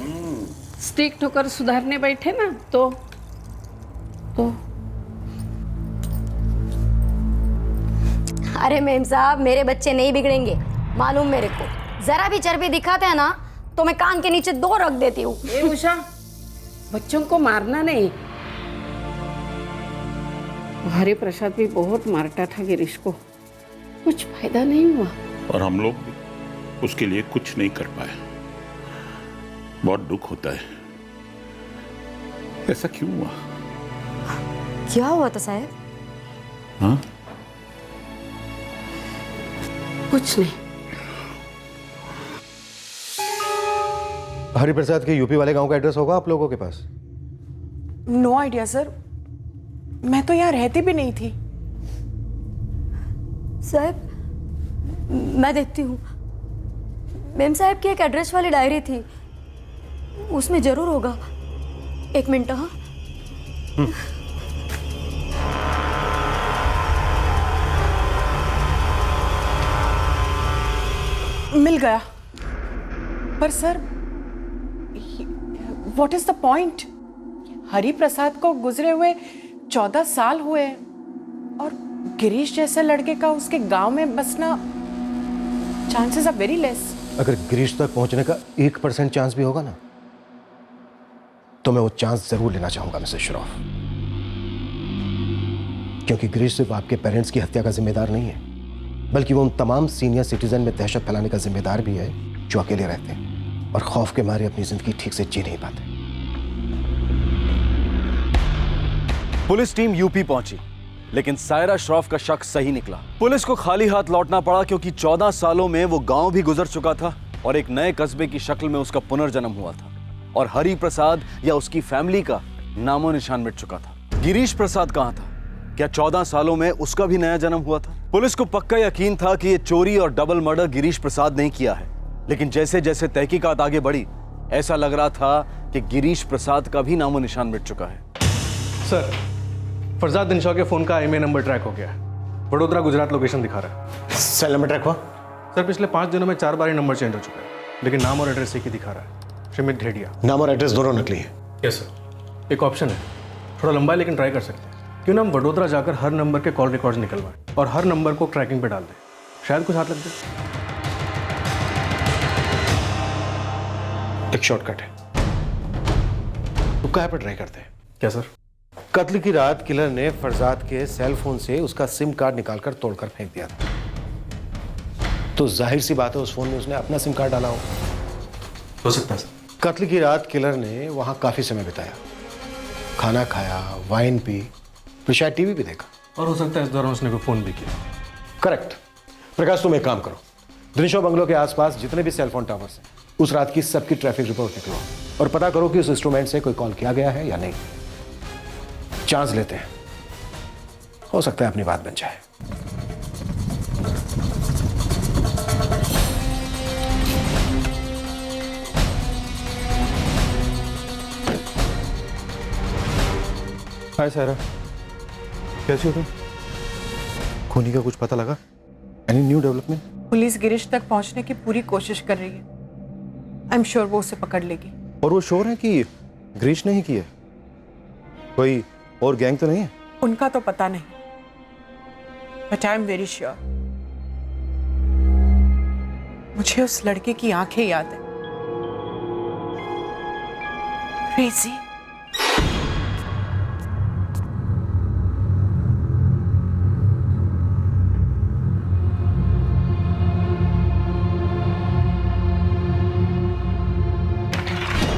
स्ट्रिक्ट होकर सुधारने बैठे ना तो अरे मेम साहब, मेरे बच्चे नहीं बिगड़ेंगे, मालूम मेरे को। जरा भी चर्बी दिखाते हैं ना तो मैं कान के नीचे 2 रख देती हूँ। ए उषा, बच्चों को मारना नहीं। हरि प्रसाद भी बहुत मारता था गिरीश को, कुछ फायदा नहीं हुआ। और हम लोग भी उसके लिए कुछ नहीं कर पाए। बहुत दुख होता है। ऐसा क्यों हुआ? क्या हुआ था साहब? हाँ? कुछ नहीं। हरिप्रसाद के यूपी वाले गांव का एड्रेस होगा आप लोगों के पास? नो आइडिया सर, मैं तो यहाँ रहती भी नहीं थी। साहब मैं देखती हूँ। मैम साहब की एक एड्रेस वाली डायरी थी, उसमें जरूर होगा। 1 मिनट। हाँ मिल गया। पर sir, what is the point? Hari Prasad को गुजरे हुए 14 साल हुए हैं और गिरीश जैसे लड़के का उसके गांव में बसना चांसेस आर वेरी लेस। अगर गिरीश तक पहुंचने का 1% चांस भी होगा ना, तो मैं वो चांस जरूर लेना चाहूंगा मिसेस श्रॉफ, क्योंकि गिरीश सिर्फ आपके पेरेंट्स की हत्या का जिम्मेदार नहीं है, बल्कि वो उन तमाम सीनियर सिटीजन में दहशत फैलाने का जिम्मेदार भी है जो अकेले रहते हैं और खौफ के मारे अपनी जिंदगी ठीक से जी नहीं पाते। पुलिस टीम यूपी पहुंची, लेकिन सायरा श्रॉफ का शक सही निकला। पुलिस को खाली हाथ लौटना पड़ा, क्योंकि 14 सालों में वो गांव भी गुजर चुका था और एक नए कस्बे की शक्ल में उसका पुनर्जन्म हुआ था, और हरि प्रसाद या उसकी फैमिली का नामो निशान मिट चुका था। गिरीश प्रसाद कहां था? क्या 14 सालों में उसका भी नया जन्म हुआ था? पुलिस को पक्का यकीन था कि ये चोरी और डबल मर्डर गिरीश प्रसाद ने किया है, लेकिन जैसे जैसे तहकीकात आगे बढ़ी, ऐसा लग रहा था कि गिरीश प्रसाद का भी नामो निशान मिट चुका है। सर, फरजाद दिनशॉ के फोन का IMEI नंबर ट्रैक हो गया है। वडोदरा गुजरात लोकेशन दिखा रहा है। सेल नंबर ट्रैक हुआ? सर, पिछले 5 दिनों में 4 बार ये नंबर चेंज हो चुका है, लेकिन नाम और एड्रेस एक ही दिखा रहा है, श्रीमित ढेडिया। नाम और एड्रेस दोनों नकली है? Yes sir. एक ऑप्शन है, थोड़ा लंबा है लेकिन ट्राई कर सकते हैं। क्यों ना हम वडोदरा जाकर हर नंबर के कॉल रिकॉर्ड्स निकलवाएं और हर नंबर को ट्रैकिंग पे डाल दें, शायद कुछ हाथ लग जाए। एक शॉर्टकट है, तो कहाँ पर ट्राई करते हैं? क्या सर? कत्ल की रात किलर ने फरजाद के सेल फोन से उसका सिम कार्ड निकालकर तोड़कर फेंक दिया था, तो जाहिर सी बात है उस फोन में उसने अपना सिम कार्ड डाला हो सकता है सर। कत्ल की रात किलर ने वहां काफी समय बिताया, खाना खाया, वाइन पी, फिर शायद टीवी भी देखा, और हो सकता है इस दौरान उसने कोई फोन भी किया। करेक्ट। प्रकाश, तुम एक काम करो, दिनशॉ बंगलो के आसपास जितने भी सेल फोन टावर्स हैं, उस रात की सबकी ट्रैफिक रिपोर्ट निकलवाओ और पता करो कि उस इंस्ट्रूमेंट से कोई कॉल किया गया है या नहीं। चांस लेते हैं, हो सकता है अपनी बात बन जाए। हाय सायरा, कैसी हो तुम? खूनी का कुछ पता लगा? Any new development? Police Girish तक पहुंचने की पूरी कोशिश कर रही है। आई एम श्योर वो उसे पकड़ लेगी। और वो श्योर है कि गिरीश ने ही की है? कोई और गैंग तो नहीं है? उनका तो पता नहीं, but I am very sure. मुझे उस लड़के की आंखें याद है, क्रेजी।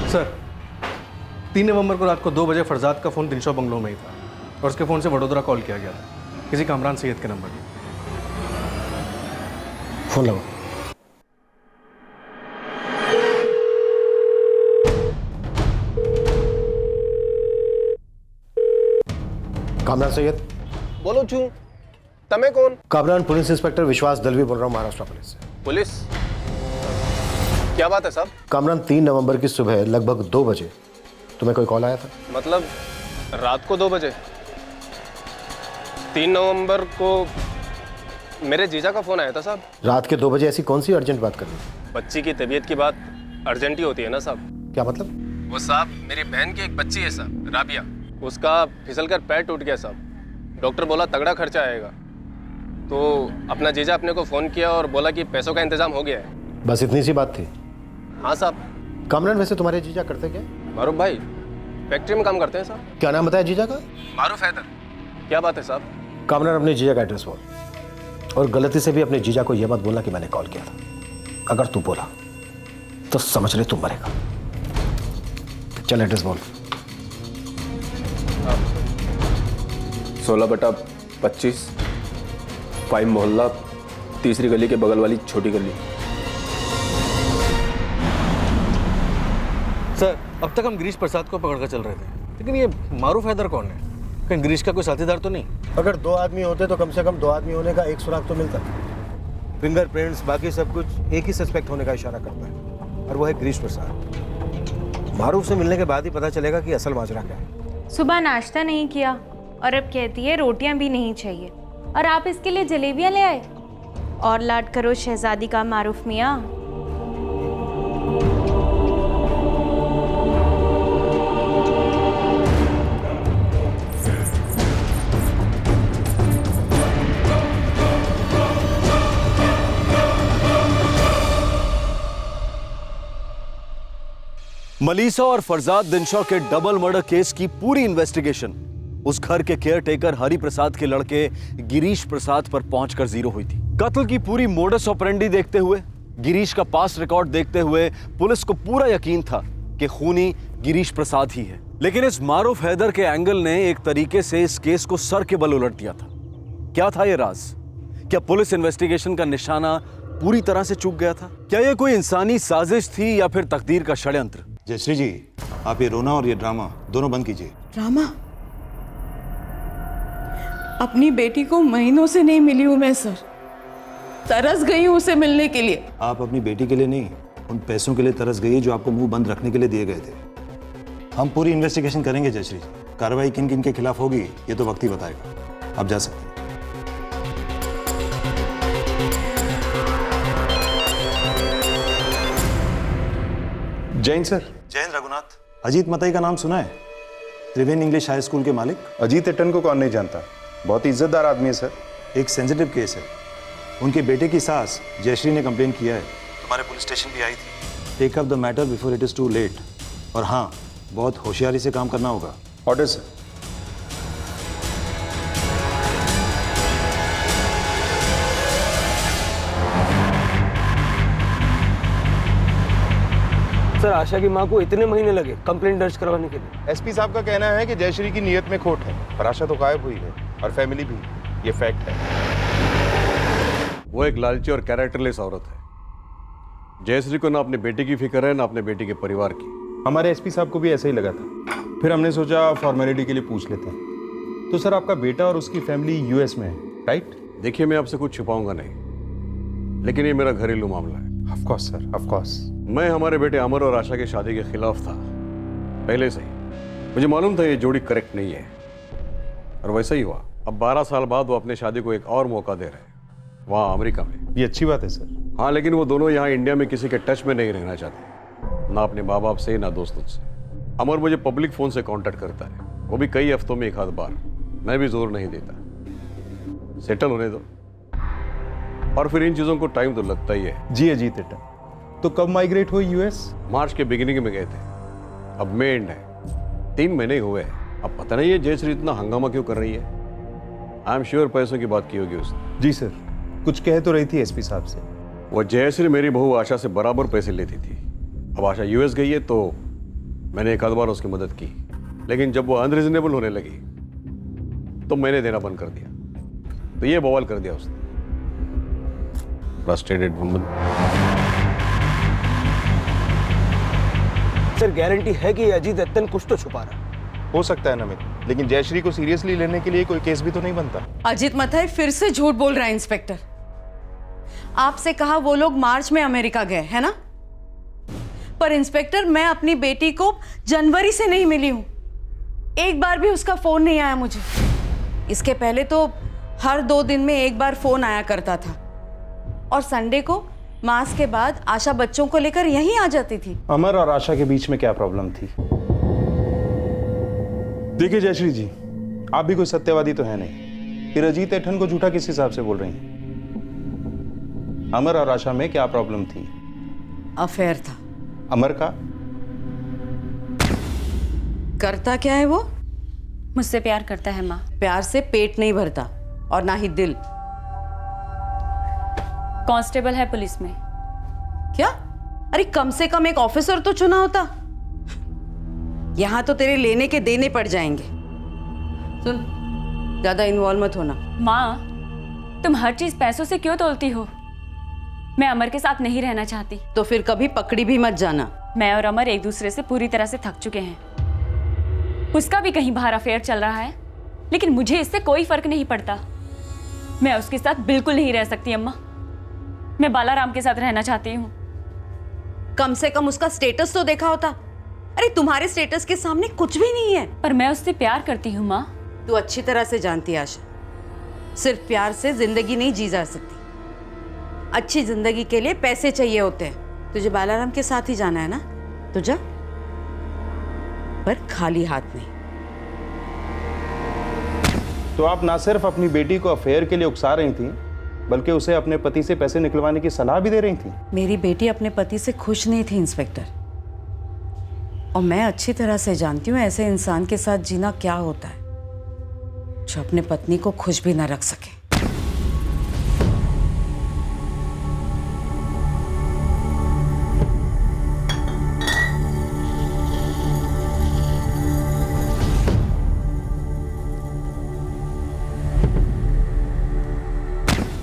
सर, 3 नवंबर को रात को 2 बजे फरजाद का फोन दिनशॉ बंगलो में ही था और उसके फोन से वडोदरा कॉल किया गया था, किसी कामरान सैयद के नंबर पर। फोन लगाओ। कामरान सैयद बोलो छू, तमे कौन? कामरान पुलिस इंस्पेक्टर विश्वास दलवी बोल रहा हूँ, महाराष्ट्र पुलिस से। पुलिस? क्या बात है साहब? कामरान, 3 नवंबर की सुबह लगभग 2 बजे तुम्हें कोई कॉल आया था? मतलब रात को 2 बजे? 3 नवंबर को मेरे जीजा का फोन आया था साहब। रात के 2 बजे ऐसी कौन सी अर्जेंट बात करनी थी? बच्ची की तबीयत की बात अर्जेंट ही होती है ना साहब। क्या मतलब? वो साहब, मेरी बहन की एक बच्ची है साहब, राबिया, उसका फिसलकर पैर टूट गया साहब। डॉक्टर बोला तगड़ा खर्चा आएगा, तो अपना जीजा अपने को फ़ोन किया और बोला कि पैसों का इंतजाम हो गया है। बस इतनी सी बात थी? हाँ साहब। कामरान, वैसे तुम्हारे जीजा करते क्या? मारूफ भाई फैक्ट्री में काम करते हैं साहब। क्या नाम बताया जीजा का? मारूफ हैदर। क्या बात है साहब? कामरान, अपने जीजा का एड्रेस बोल, और गलती से भी अपने जीजा को यह मत बोलना कि मैंने कॉल किया था। अगर तू बोला तो समझ ले तू मरेगा। चल एड्रेस बोल। 16/25 5 मोहल्ला, तीसरी गली के बगल वाली छोटी गली। सर, अब तक हम गिरीश प्रसाद को पकड़ कर चल रहे थे, लेकिन ये मारूफ हैदर कौन है? कहीं गिरीश का कोई साथीदार तो नहीं? अगर 2 आदमी होते तो कम से कम 2 आदमी होने का एक सुराग तो मिलता। फिंगरप्रिंट्स, बाकी सब कुछ एक ही सस्पेक्ट होने का इशारा करता है, और वो है गिरीश प्रसाद। मारूफ से मिलने के बाद ही पता चलेगा कि असल माजरा क्या है। सुबह नाश्ता नहीं किया और अब कहती है रोटियां भी नहीं चाहिए, और आप इसके लिए जलेबियां ले आए। और लाड करो शहजादी का मारूफ मियाँ। मलीसा और फरजाद दिनशा के डबल मर्डर केस की पूरी इन्वेस्टिगेशन उस घर के केयरटेकर हरि प्रसाद के लड़के गिरीश प्रसाद पर पहुंचकर जीरो हुई थी। कत्ल की पूरी मोडस ऑपरेंडी देखते हुए, गिरीश का पास्ट रिकॉर्ड देखते हुए पुलिस को पूरा यकीन था कि खूनी गिरीश प्रसाद ही है। लेकिन इस मारूफ हैदर के एंगल ने एक तरीके से इस केस को सर के बल उलट दिया था। क्या था ये राज? क्या पुलिस इन्वेस्टिगेशन का निशाना पूरी तरह से चूक गया था? क्या यह कोई इंसानी साजिश थी या फिर तकदीर का षड्यंत्र? जयश्री जी, आप ये रोना और ये ड्रामा दोनों बंद कीजिए। ड्रामा? अपनी बेटी को महीनों से नहीं मिली हूं मैं सर, तरस गई हूं उसे मिलने के लिए। आप अपनी बेटी के लिए नहीं, उन पैसों के लिए तरस गई जो आपको मुंह बंद रखने के लिए दिए गए थे। हम पूरी इन्वेस्टिगेशन करेंगे जयश्री जी। कार्रवाई किन किन के खिलाफ होगी ये तो वक्त ही बताएगा। आप जा सकते हैं। जैन सर। जैन रघुनाथ, अजीत मतई का नाम सुना है? त्रिवेणी इंग्लिश हाई स्कूल के मालिक। अजीत एटन को कौन नहीं जानता, बहुत इज्जतदार आदमी है सर। एक सेंसिटिव केस है। उनके बेटे की सास जयश्री ने कंप्लेन किया है, तुम्हारे पुलिस स्टेशन भी आई थी। Take up the matter before it is too late. और हाँ, बहुत होशियारी से काम करना होगा। Order sir. सर, आशा की माँ को इतने महीने लगे कंप्लेंट दर्ज करवाने के लिए। एसपी साहब का कहना है कि जयश्री की नीयत में खोट है, पर आशा तो गायब हुई है और फैमिली भी। ये फैक्ट है। वो एक लालची और कैरेक्टरलेस औरत है। जयश्री को ना अपने बेटे की फिक्र है ना अपने बेटे के परिवार की। हमारे एसपी साहब को भी ऐसा ही लगा था, फिर हमने सोचा फॉर्मेलिटी के लिए पूछ लेते हैं। तो सर, आपका बेटा और उसकी फैमिली यूएस में है, राइट? देखिए, मैं आपसे कुछ छुपाऊंगा नहीं, लेकिन ये मेरा घरेलू मामला है। Of course sir, of course. मैं हमारे बेटे अमर और आशा की शादी के खिलाफ था पहले से ही। मुझे मालूम था ये जोड़ी करेक्ट नहीं है, और वैसा ही हुआ। अब 12 साल बाद वो अपने शादी को एक और मौका दे रहे हैं, वहाँ अमेरिका में। ये अच्छी बात है सर। हाँ, लेकिन वो दोनों यहाँ इंडिया में किसी के टच में नहीं रहना चाहते, ना अपने माँ बाप से ना दोस्तों से। अमर मुझे पब्लिक फ़ोन से कांटेक्ट करता है, वो भी कई हफ्तों में एक आध बार। मैं भी जोर नहीं देता, सेटल होने दो, और फिर इन चीज़ों को टाइम तो लगता ही है। जी अजीत एटन, तो कब माइग्रेट हुई यूएस? मार्च के बिगिनिंग में गए थे, अब मई एंड है, 3 महीने हुए हैं। अब पता नहीं है जयश्री इतना हंगामा क्यों कर रही है। आई एम श्योर पैसों की बात की होगी उसने। जी सर, कुछ कह तो रही थी एसपी साहब से। वो जयश्री मेरी बहू आशा से बराबर पैसे लेती थी। अब आशा यूएस गई है तो मैंने एक आध बार उसकी मदद की, लेकिन जब वो अनरीजनेबल होने लगी तो मैंने देना बंद कर दिया। तो ये बवाल कर दिया उसने। Frustrated woman. सर, गारंटी है कि अजीत एटन कुछ तो छुपा रहा है। हो सकता है नमित, लेकिन जयश्री को सीरियसली लेने के लिए कोई केस भी तो नहीं बनता। अजीत मथाई फिर से झूठ बोल रहा है इंस्पेक्टर। आपसे कहा वो लोग मार्च में अमेरिका गए, है ना? पर इंस्पेक्टर, मैं अपनी बेटी को जनवरी से नहीं मिली हूं। एक बार भी उसका फोन नहीं आया मुझे। इसके पहले तो हर 2 दिन में एक बार फोन आया करता था, और संडे को मास के बाद आशा बच्चों को लेकर यहीं आ जाती थी। अमर और आशा के बीच में क्या प्रॉब्लम थी? देखिए जयश्री जी, आप भी कोई सत्यवादी तो है नहीं, फिर अजीत एटन को झूठा किस हिसाब से बोल रही हैं? अमर और आशा में क्या प्रॉब्लम थी? अफेयर था। अमर का? करता क्या है वो? मुझसे प्यार करता है माँ। प्यार से पेट नहीं भरता, और ना ही दिल। कांस्टेबल है पुलिस में। क्या? अरे कम से कम एक ऑफिसर तो चुना होता। यहां तो तेरे लेने के देने पड़ जाएंगे। सुन, ज्यादा इन्वॉल्व मत होना। माँ, तुम हर चीज पैसों से क्यों तोलती हो? मैं अमर के साथ नहीं रहना चाहती। तो फिर कभी पकड़ी भी मत जाना। मैं और अमर एक दूसरे से पूरी तरह से थक चुके हैं। उसका भी कहीं बाहर अफेयर चल रहा है, लेकिन मुझे इससे कोई फर्क नहीं पड़ता। मैं उसके साथ बिल्कुल नहीं रह सकती अम्मा। मैं बालाराम के साथ रहना चाहती हूँ। कम से कम उसका स्टेटस तो देखा होता। अरे तुम्हारे स्टेटस के सामने कुछ भी नहीं है। पर मैं उससे प्यार करती हूँ माँ। तू अच्छी तरह से जानती है आशा, सिर्फ प्यार से जिंदगी नहीं जी जा सकती। अच्छी जिंदगी के लिए पैसे चाहिए होते हैं। तुझे बालाराम के साथ ही जाना है ना, तो जा, पर खाली हाथ नहीं। तो आप ना सिर्फ अपनी बेटी को अफेयर के लिए उकसा रही थी, बल्कि उसे अपने पति से पैसे निकलवाने की सलाह भी दे रही थी। मेरी बेटी अपने पति से खुश नहीं थी इंस्पेक्टर, और मैं अच्छी तरह से जानती हूँ ऐसे इंसान के साथ जीना क्या होता है जो अपने पत्नी को खुश भी ना रख सके।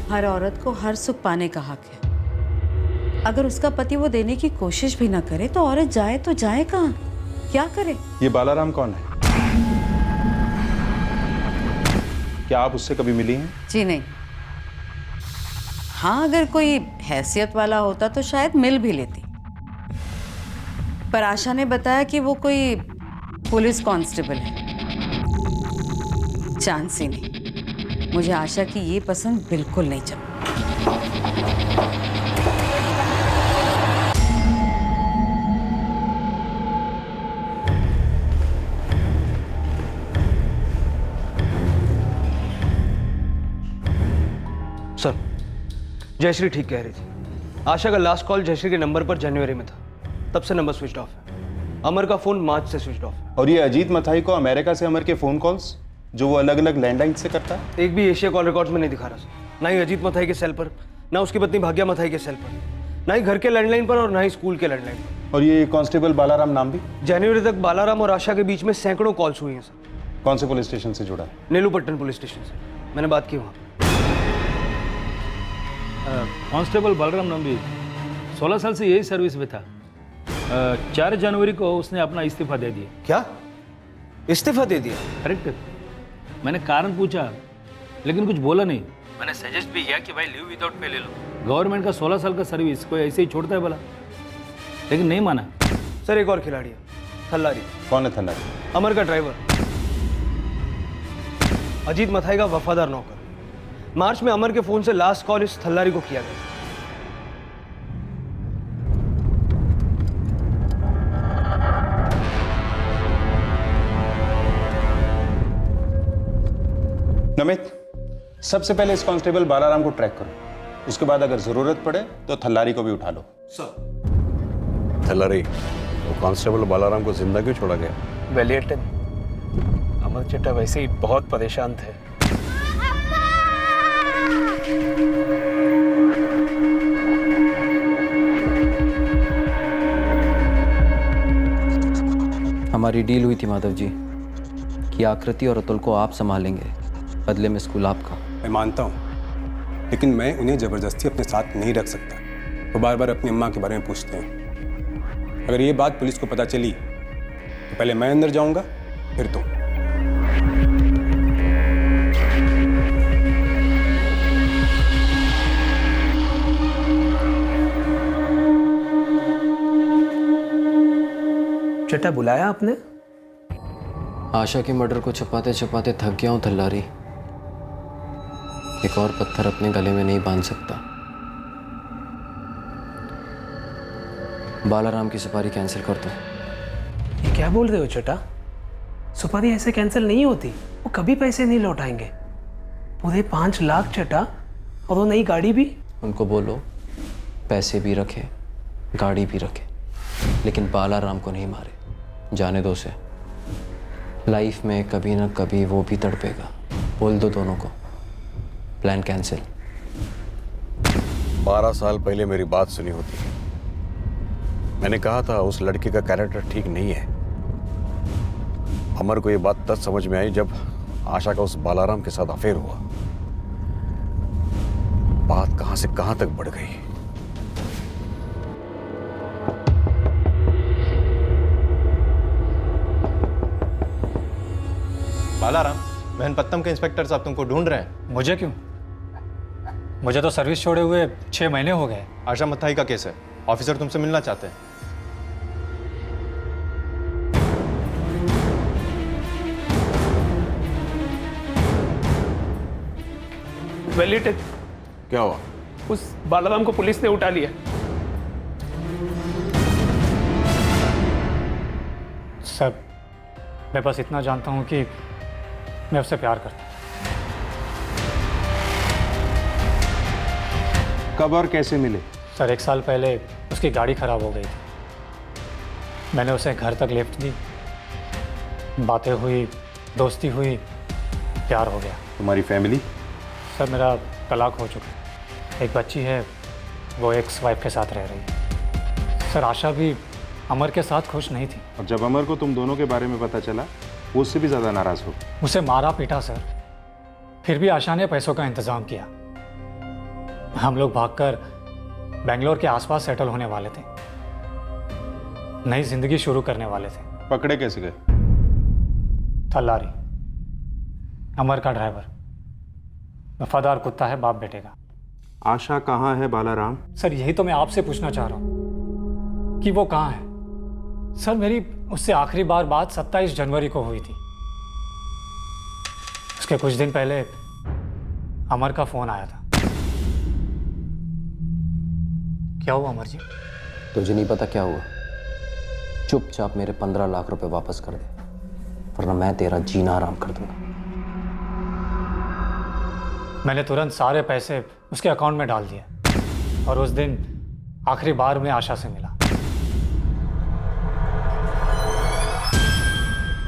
हर औरत को हर सुख पाने का हक है। अगर उसका पति वो देने की कोशिश भी ना करे तो औरत जाए तो जाए कहाँ, क्या करे? ये बालाराम कौन है? क्या आप उससे कभी मिली हैं? जी नहीं। हाँ, अगर कोई हैसियत वाला होता तो शायद मिल भी लेती, पर आशा ने बताया कि वो कोई पुलिस कांस्टेबल है। चांस ही नहीं। मुझे आशा की ये पसंद बिल्कुल नहीं चली। सर, जयश्री ठीक कह रही थी। आशा का लास्ट कॉल जयश्री के नंबर पर जनवरी में था, तब से नंबर स्विच ऑफ है। अमर का फोन मार्च से स्विच ऑफ है। और ये अजीत मथाई को अमेरिका से अमर के फोन कॉल्स जो वो अलग अलग लैंडलाइन से करता है? एक भी एशिया कॉल रिकॉर्ड्स में नहीं दिखा रहा सर। ना ही अजीत मथाई के सेल पर, ना उसकी पत्नी भाग्या मथाई के सेल पर, ना ही घर के लैंडलाइन पर और ना ही स्कूल के लैंडलाइन पर। और ये कांस्टेबल बालाराम नाम भी? जनवरी तक बालाराम और आशा के बीच में सैकड़ों कॉल्स हुई हैं सर। कौन से पुलिस स्टेशन से जुड़ा है? नेलूपट्टन पुलिस स्टेशन से। मैंने बात की वहाँ। कांस्टेबल बलराम नंबी 16 साल से यही सर्विस में था। 4 जनवरी को उसने अपना इस्तीफा दे दिया। क्या? इस्तीफा दे दिया? करेक्ट। मैंने कारण पूछा लेकिन कुछ बोला नहीं। मैंने सजेस्ट भी किया कि भाई लीव विदाउट पे ले लो। गवर्नमेंट का 16 साल का सर्विस कोई ऐसे ही छोड़ता है बोला, लेकिन नहीं माना। सर, एक और खिलाड़ी है, थल्लारी। कौन है थल्लारी? अमर का ड्राइवर, अजीत मथाई का वफादार नौकर। मार्च में अमर के फोन से लास्ट कॉल इस थल्लारी को किया गया। नमित, सबसे पहले इस कांस्टेबल बालाराम को ट्रैक करो, उसके बाद अगर जरूरत पड़े तो थल्लारी को भी उठा लो। सर। थल्लारी, वो कांस्टेबल बालाराम को जिंदा क्यों छोड़ा गया? वेलिएटन, अमर चट्टा वैसे ही बहुत परेशान थे। हमारी डील हुई थी माधव जी कि आकृति और अतुल को आप संभालेंगे, बदले में स्कूल आपका। मैं मानता हूँ, लेकिन मैं उन्हें ज़बरदस्ती अपने साथ नहीं रख सकता। वो बार बार अपनी अम्मा के बारे में पूछते हैं। अगर ये बात पुलिस को पता चली तो पहले मैं अंदर जाऊंगा, फिर तुम। चट्टा बुलाया आपने? आशा के मर्डर को छुपाते छुपाते थक गया हूँ थल्लारी। एक और पत्थर अपने गले में नहीं बांध सकता। बालाराम की सुपारी कैंसिल कर दो। ये क्या बोल रहे हो चट्टा? सुपारी ऐसे कैंसिल नहीं होती, वो कभी पैसे नहीं लौटाएंगे। पूरे 5 लाख चट्टा, और वो नई गाड़ी भी। उनको बोलो पैसे भी रखे, गाड़ी भी रखे, लेकिन बालाराम को नहीं मारे। जाने दो उसे, लाइफ में कभी ना कभी वो भी तड़पेगा। बोल दो दोनों को, प्लान कैंसिल। 12 साल पहले मेरी बात सुनी होती। मैंने कहा था उस लड़के का कैरेक्टर ठीक नहीं है। अमर को ये बात तब समझ में आई जब आशा का उस बालाराम के साथ अफेयर हुआ। बात कहां से कहां तक बढ़ गई। बालाराम, महनपत्तम के इंस्पेक्टर साहब तुमको ढूंढ रहे हैं। मुझे क्यों? मुझे तो सर्विस छोड़े हुए 6 महीने हो गए। आशा मथाई का केस है, ऑफिसर तुमसे मिलना चाहते हैं। वेलिएटन। क्या हुआ? उस बालाराम को पुलिस ने उठा लिया। सर मैं बस इतना जानता हूँ कि मैं उससे प्यार करता हूँ। कब और कैसे मिले? सर 1 साल पहले उसकी गाड़ी खराब हो गई थी। मैंने उसे घर तक लिफ्ट दी, बातें हुई, दोस्ती हुई, प्यार हो गया। तुम्हारी फैमिली? सर मेरा तलाक हो चुका है, एक बच्ची है, वो एक्स वाइफ के साथ रह रही है। सर आशा भी अमर के साथ खुश नहीं थी। और जब अमर को तुम दोनों के बारे में पता चला वो उससे भी ज़्यादा नाराज़ हो? उसे मारा पीटा सर, फिर भी आशा ने पैसों का इंतज़ाम किया। हम लोग भागकर बेंगलोर के आसपास सेटल होने वाले थे, नई जिंदगी शुरू करने वाले थे। पकड़े कैसे गए? थल्लारी, अमर का ड्राइवर, वफादार कुत्ता है बाप बेटे का। आशा कहाँ है बालाराम? सर यही तो मैं आपसे पूछना चाह रहा हूँ कि वो कहाँ है। सर मेरी उससे आखिरी बार बात 27 जनवरी को हुई थी। उसके कुछ दिन पहले अमर का फोन आया था। क्या हुआ अमर जी? तुझे नहीं पता क्या हुआ? चुपचाप मेरे 15 लाख रुपए वापस कर दे, वरना मैं तेरा जीना आराम कर दूंगा। मैंने तुरंत सारे पैसे उसके अकाउंट में डाल दिए और उस दिन आखिरी बार में आशा से मिला।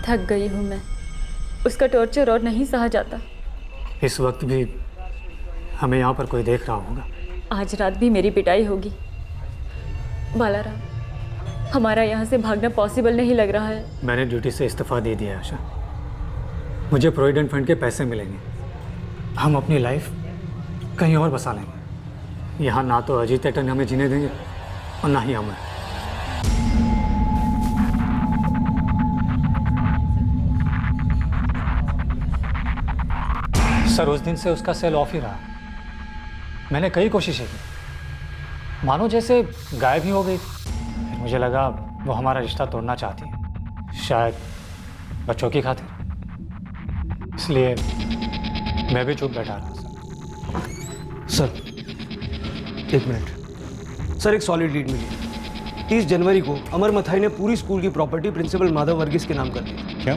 थक गई हूँ मैं, उसका टॉर्चर और नहीं सहा जाता। इस वक्त भी हमें यहाँ पर कोई देख रहा होगा। आज रात भी मेरी पिटाई होगी। बालाराम, हमारा यहाँ से भागना पॉसिबल नहीं लग रहा है। मैंने ड्यूटी से इस्तीफा दे दिया आशा। मुझे प्रोविडेंट फंड के पैसे मिलेंगे, हम अपनी लाइफ कहीं और बसा लेंगे। यहाँ ना तो अजीत एटन हमें जीने देंगे और ना ही हमें। सर उस दिन से उसका सेल ऑफ ही रहा। मैंने कई कोशिशें की, मानो जैसे गायब ही हो गई थी। फिर मुझे लगा वो हमारा रिश्ता तोड़ना चाहती है, शायद बच्चों की खातिर, इसलिए मैं भी चुप बैठा रहा। सर 1 मिनट सर, एक सॉलिड लीड मिली। 30 जनवरी को अमर मथाई ने पूरी स्कूल की प्रॉपर्टी प्रिंसिपल माधव वर्गीस के नाम कर दी। क्या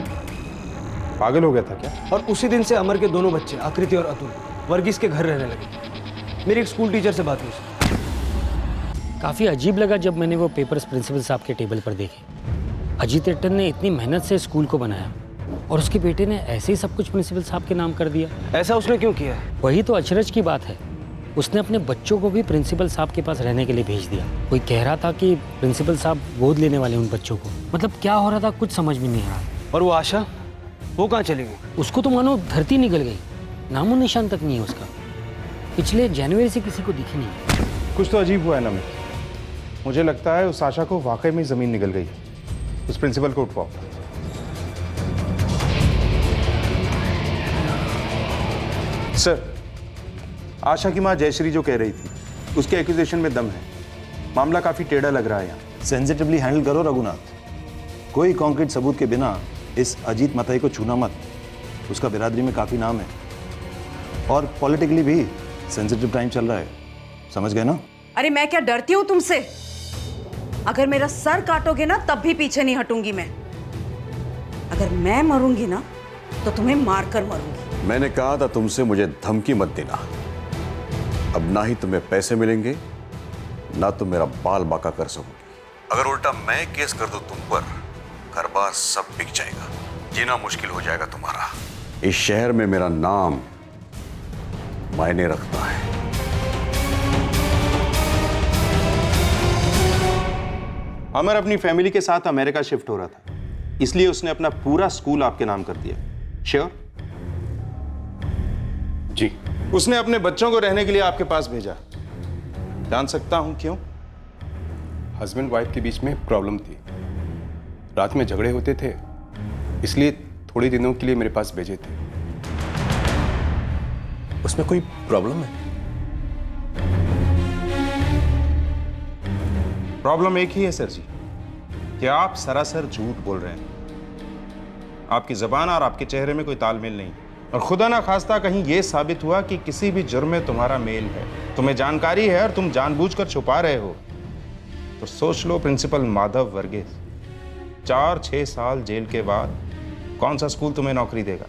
पागल हो गया था क्या? और उसी दिन से अमर के दोनों बच्चे आकृति और अतुल वर्गीस के घर रहने लगे। मेरी एक स्कूल टीचर से बात हुई। काफ़ी अजीब लगा जब मैंने वो पेपर्स प्रिंसिपल साहब के टेबल पर देखे। अजीत एटन ने इतनी मेहनत से स्कूल को बनाया और उसके बेटे ने ऐसे ही सब कुछ प्रिंसिपल साहब के नाम कर दिया। ऐसा उसने क्यों किया? वही तो अचरज की बात है। उसने अपने बच्चों को भी प्रिंसिपल साहब के पास रहने के लिए भेज दिया। कोई कह रहा था कि प्रिंसिपल साहब गोद लेने वाले उन बच्चों को। मतलब क्या हो रहा था कुछ समझ में नहीं आ रहा। और वो आशा, वो कहाँ चली गई? उसको तो मानो धरती निकल गई, नामो निशान तक नहीं है उसका। पिछले जनवरी से किसी को दिखी नहीं। कुछ तो अजीब हुआ है ना। मुझे लगता है उस आशा को वाकई में ज़मीन निकल गई। उस प्रिंसिपल को उठवाओ। सर, आशा की माँ जयश्री जो कह रही थी उसके एक्यूजेशन में दम है। मामला काफ़ी टेढ़ा लग रहा है यहाँ। सेंसिटिवली हैंडल करो रघुनाथ। कोई कॉन्क्रीट सबूत के बिना इस अजीत मथाई को छूना मत। उसका बिरादरी में काफ़ी नाम है और पॉलिटिकली भी सेंसिटिव टाइम चल रहा है, समझ गए ना? अरे मैं क्या डरती हूँ तुमसे? अगर मेरा सर काटोगे ना तब भी पीछे नहीं हटूंगी मैं। अगर मैं मरूंगी ना तो तुम्हें मारकर मरूंगी। मैंने कहा था तुमसे मुझे धमकी मत देना। अब ना ही तुम्हें पैसे मिलेंगे ना तुम मेरा बाल बाका कर सकोगे। अगर उल्टा मैं केस कर दूं तुम पर, घर बार सब बिक जाएगा, जीना मुश्किल हो जाएगा तुम्हारा। इस शहर में मेरा नाम मायने रखता है। अमर अपनी फैमिली के साथ अमेरिका शिफ्ट हो रहा था, इसलिए उसने अपना पूरा स्कूल आपके नाम कर दिया। श्योर? जी। उसने अपने बच्चों को रहने के लिए आपके पास भेजा। जान सकता हूं क्यों? हस्बैंड वाइफ के बीच में प्रॉब्लम थी, रात में झगड़े होते थे, इसलिए थोड़े दिनों के लिए मेरे पास भेजे थे। उसमें कोई प्रॉब्लम है? प्रॉब्लम एक ही है सर जी, कि आप सरासर झूठ बोल रहे हैं। आपकी जबान और आपके चेहरे में कोई तालमेल नहीं। और खुदा ना खास्ता कहीं यह साबित हुआ कि किसी भी जुर्म में तुम्हारा मेल है, तुम्हें जानकारी है और तुम जानबूझकर छुपा रहे हो, तो सोच लो प्रिंसिपल माधव वर्गीस 4-6 साल जेल के बाद कौन सा स्कूल तुम्हें नौकरी देगा?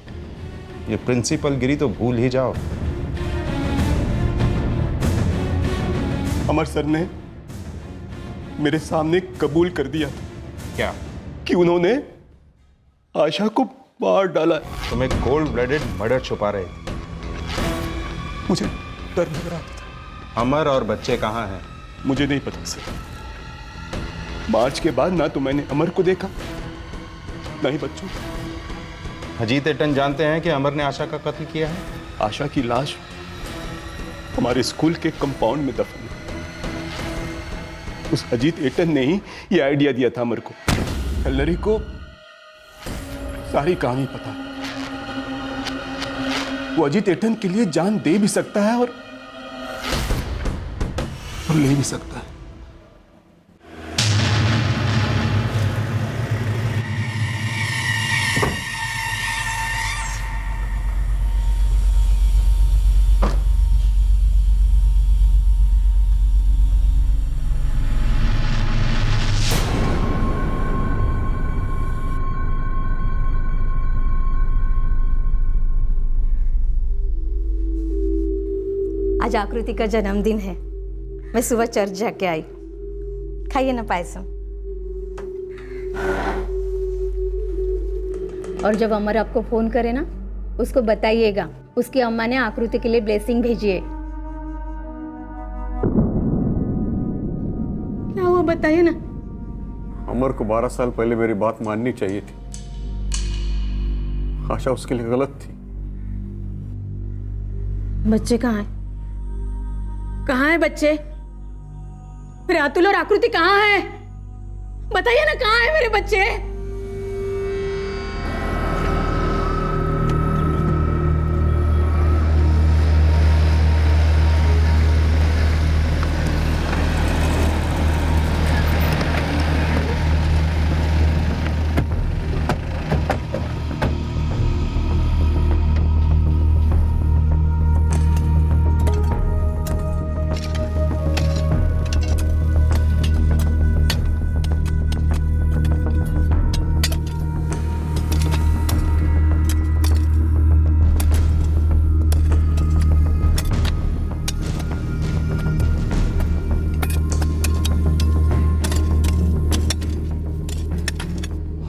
ये प्रिंसिपल गिरी तो भूल ही जाओ। अमर सर ने मेरे सामने कबूल कर दिया था क्या कि उन्होंने आशा को मार डाला। तुम्हें कोल्ड ब्लडेड मर्डर छुपा रहे थे। मुझे डर लग रहा था। अमर और बच्चे कहाँ हैं? मुझे नहीं पता सर। मार्च के बाद ना तो मैंने अमर को देखा ना ही बच्चों को। अजीत एटन जानते हैं कि अमर ने आशा का कत्ल किया है? आशा की लाश हमारे स्कूल के कंपाउंड में दफन है। उस अजीत एटन ने ही ये आइडिया दिया था अमर को। कल्लरी को सारी कहानी पता है। वो अजीत एटन के लिए जान दे भी सकता है और ले भी सकता है। आज आकृति का जन्मदिन है। मैं सुबह चर्च जाके आई। खाइए ना पायसम। और जब अमर आपको फोन करे ना, उसको बताइएगा उसकी अम्मा ने आकृति के लिए ब्लेसिंग भेजी है। क्या हुआ बताइए ना। अमर को 12 साल पहले मेरी बात माननी चाहिए थी। आशा उसके लिए गलत थी। बच्चे कहाँ हैं? कहाँ है बच्चे? फिर अतुल और आकृति कहाँ है? बताइए ना कहाँ है मेरे बच्चे?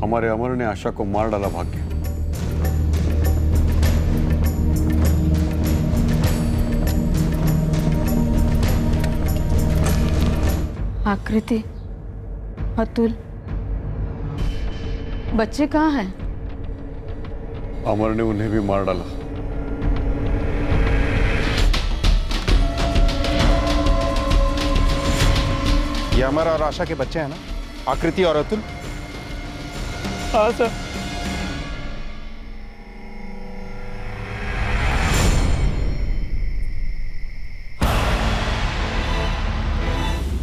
हमारे अमर ने आशा को मार डाला भाग्य। आकृति, अतुल, बच्चे कहाँ हैं? अमर ने उन्हें भी मार डाला। ये अमर और आशा के बच्चे हैं ना? आकृति और अतुल? हाँ सर।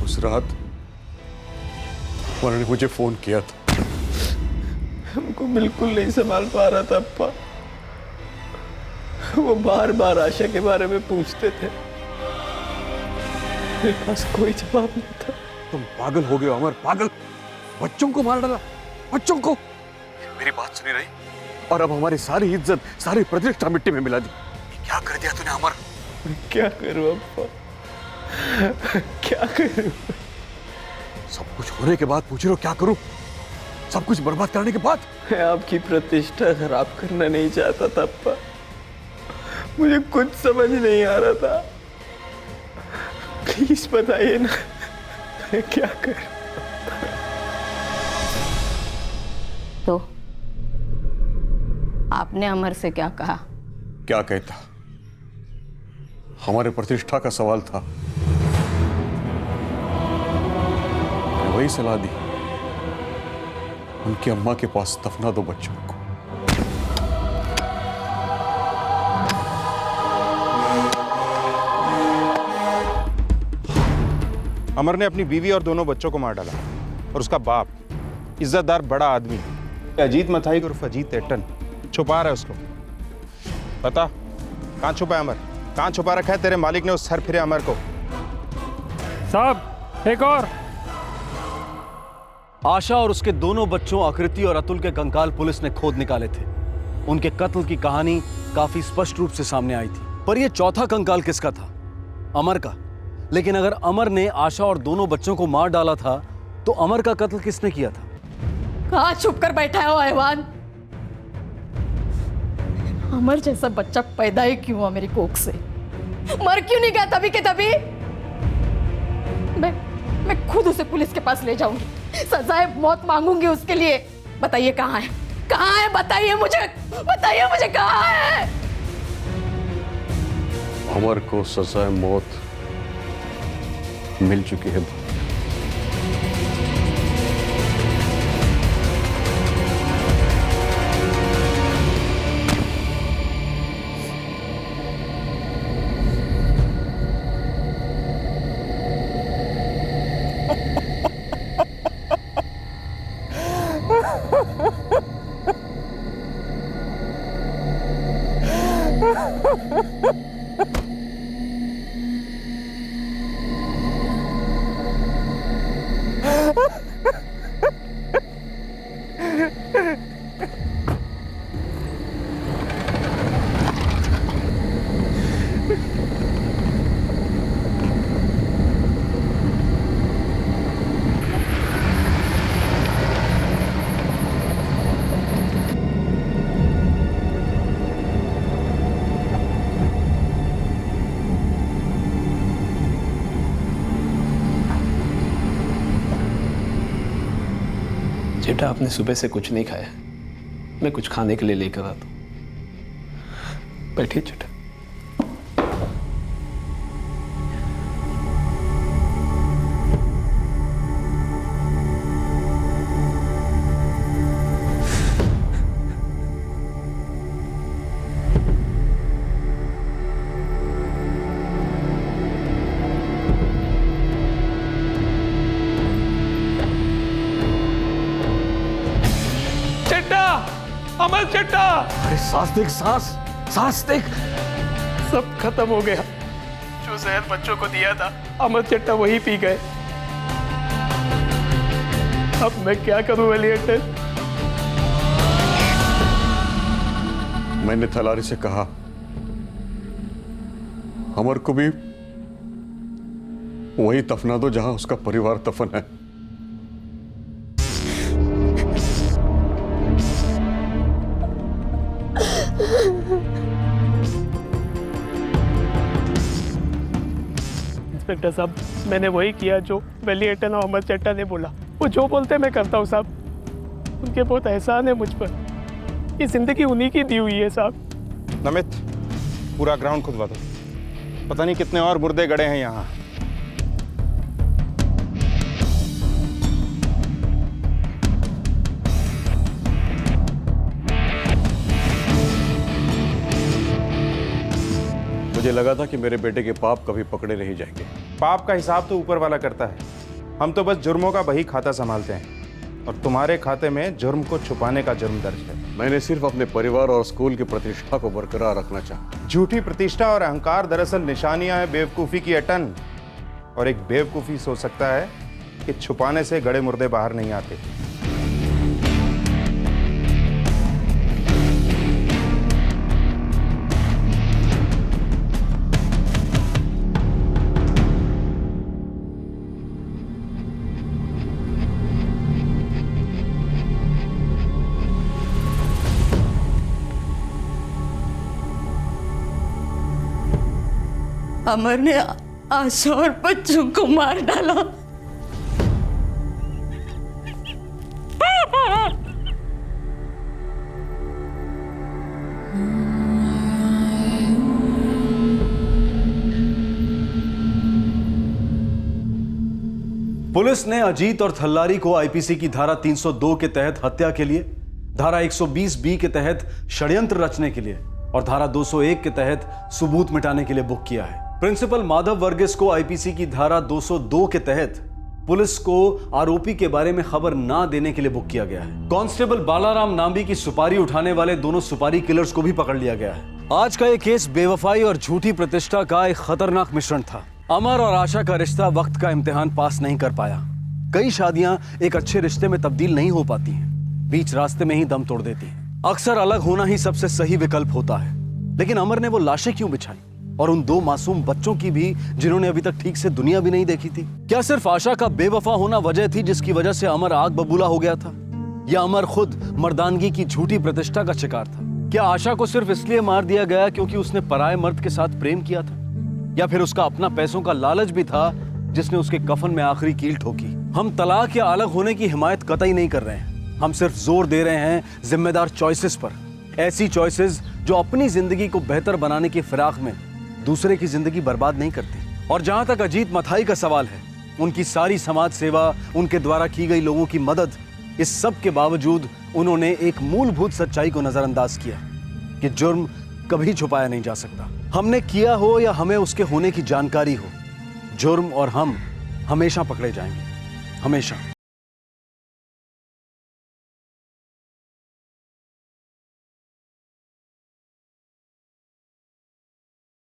उस रात उन्होंने मुझे फोन किया था। हमको बिल्कुल नहीं संभाल पा रहा था अप्पा। वो बार बार आशा के बारे में पूछते थे। मेरे पास कोई जवाब नहीं था। तुम पागल हो गए अमर, पागल। बच्चों को मार डाला, बच्चों को। मेरी बात सुनी रही और अब हमारी सारी इज्जत, सारी प्रतिष्ठा मिट्टी में मिला दी। क्या कर दिया तूने अमर? क्या करूं अप्पा, क्या करूं? सब कुछ होने के बाद पूछ रहे हो क्या करूं? सब कुछ बर्बाद करने के बाद? मैं आपकी प्रतिष्ठा खराब करना नहीं चाहता था अप्पा। मुझे कुछ समझ नहीं आ रहा था। प्लीज बताइए ना, मैं क्या करूं? तो आपने अमर से क्या कहा? क्या कहता? हमारे प्रतिष्ठा का सवाल था। वही सलाह दी, उनकी अम्मा के पास दफना दो बच्चों को। अमर ने अपनी बीवी और दोनों बच्चों को मार डाला और उसका बाप इज्जतदार बड़ा आदमी अजीत मथाई उर्फ अजीत एटन छुपा रहा है उसको। बता, कहाँ छुपा है अमर? कहाँ छुपा रखा है तेरे मालिक ने उस सर फिरे अमर को? साहब एक और। आशा और उसके दोनों बच्चों आकृति और अतुल के कंकाल पुलिस ने खोद निकाले थे। उनके कत्ल की कहानी काफी स्पष्ट रूप से सामने आई थी, पर यह चौथा कंकाल किसका था? अमर का। लेकिन अगर अमर ने आशा और दोनों बच्चों को मार डाला था तो अमर का कत्ल किसने किया था? कहाँ छुप कर बैठा है वो हैवान? अमर जैसा बच्चा पैदा ही क्यों हुआ मेरी कोख से? मर क्यों नहीं गया तभी के तभी? मैं खुद उसे पुलिस के पास ले जाऊंगी, सजाए मौत मांगूंगी उसके लिए। बताइए कहाँ है? कहाँ है? बताइए मुझे कहाँ है? अमर को सजाए मौत मिल चुकी है। बेटा आपने सुबह से कुछ नहीं खाया, मैं कुछ खाने के लिए लेकर आता हूं। बैठिए बेटा। अमर चट्टा! अरे सांस देख, सांस देख। सब खत्म हो गया। जो जहर बच्चों को दिया था अमर चट्टा वही पी गए। अब मैं क्या करूं वेलिएटर? मैंने थलारी से कहा अमर को भी वही दफना दो जहां उसका परिवार दफन है। इंस्पेक्टर साहब, मैंने वही किया जो वेलिएटर और अमर चट्टा ने बोला। वो जो बोलते मैं करता हूँ साहब। उनके बहुत एहसान है मुझ पर। ये जिंदगी उन्हीं की दी हुई है साहब। नमित, पूरा ग्राउंड खुदवा दो। पता नहीं कितने और मुर्दे गड़े हैं यहाँ। मुझे लगा था कि मेरे बेटे के पाप कभी पकड़े नहीं जाएंगे। पाप का हिसाब तो ऊपर वाला करता है, हम तो बस जुर्मों का बही खाता संभालते हैं। और तुम्हारे खाते में जुर्म को छुपाने का जुर्म दर्ज है। मैंने सिर्फ अपने परिवार और स्कूल की प्रतिष्ठा को बरकरार रखना चाहा। झूठी प्रतिष्ठा और अहंकार दरअसल निशानियां हैं बेवकूफ़ी की अटन। और एक बेवकूफ़ी सोच सकता है कि छुपाने से गड़े मुर्दे बाहर नहीं आते। अमर ने आशा और बच्चों को मार डाला। पुलिस ने अजीत और थल्लारी को आईपीसी की धारा 302 के तहत हत्या के लिए, धारा 120 बी के तहत षड्यंत्र रचने के लिए और धारा 201 के तहत सबूत मिटाने के लिए बुक किया है। प्रिंसिपल माधव वर्गीस को आईपीसी की धारा 202 के तहत पुलिस को आरोपी के बारे में खबर ना देने के लिए बुक किया गया है। कांस्टेबल बालाराम नाम्बी की सुपारी उठाने वाले दोनों सुपारी किलर्स को भी पकड़ लिया गया है। आज का ये केस बेवफाई और झूठी प्रतिष्ठा का एक खतरनाक मिश्रण था। अमर और आशा का रिश्ता वक्त का इम्तिहान पास नहीं कर पाया। कई शादियां एक अच्छे रिश्ते में तब्दील नहीं हो पाती हैं, बीच रास्ते में ही दम तोड़ देती हैं। अक्सर अलग होना ही सबसे सही विकल्प होता है। लेकिन अमर ने वो लाशें क्यों बिछाई, और उन 2 मासूम बच्चों की भी जिन्होंने अभी तक ठीक से दुनिया भी नहीं देखी थी? क्या सिर्फ आशा का बेवफा होना वजह थी जिसकी वजह से अमर आग बबूला हो गया था, या अमर खुद मर्दानगी की झूठी प्रतिष्ठा का शिकार था? क्या आशा को सिर्फ इसलिए मार दिया गया क्योंकि उसने पराये मर्द के साथ प्रेम किया था, या फिर उसका अपना पैसों का लालच भी था जिसने उसके कफन में आखिरी कील ठोकी? हम तलाक या अलग होने की हिमायत कतई नहीं कर रहे हैं। हम सिर्फ जोर दे रहे हैं जिम्मेदार चॉइसेस पर, ऐसी चॉइसेस जो अपनी जिंदगी को बेहतर बनाने की फिराक में दूसरे की जिंदगी बर्बाद नहीं करती। और जहां तक अजीत मथाई का सवाल है, उनकी सारी समाज सेवा, उनके द्वारा की गई लोगों की मदद, इस सब के बावजूद उन्होंने एक मूलभूत सच्चाई को नजरअंदाज किया कि जुर्म कभी छुपाया नहीं जा सकता। हमने किया हो या हमें उसके होने की जानकारी हो, जुर्म और हम हमेशा पकड़े जाएंगे, हमेशा।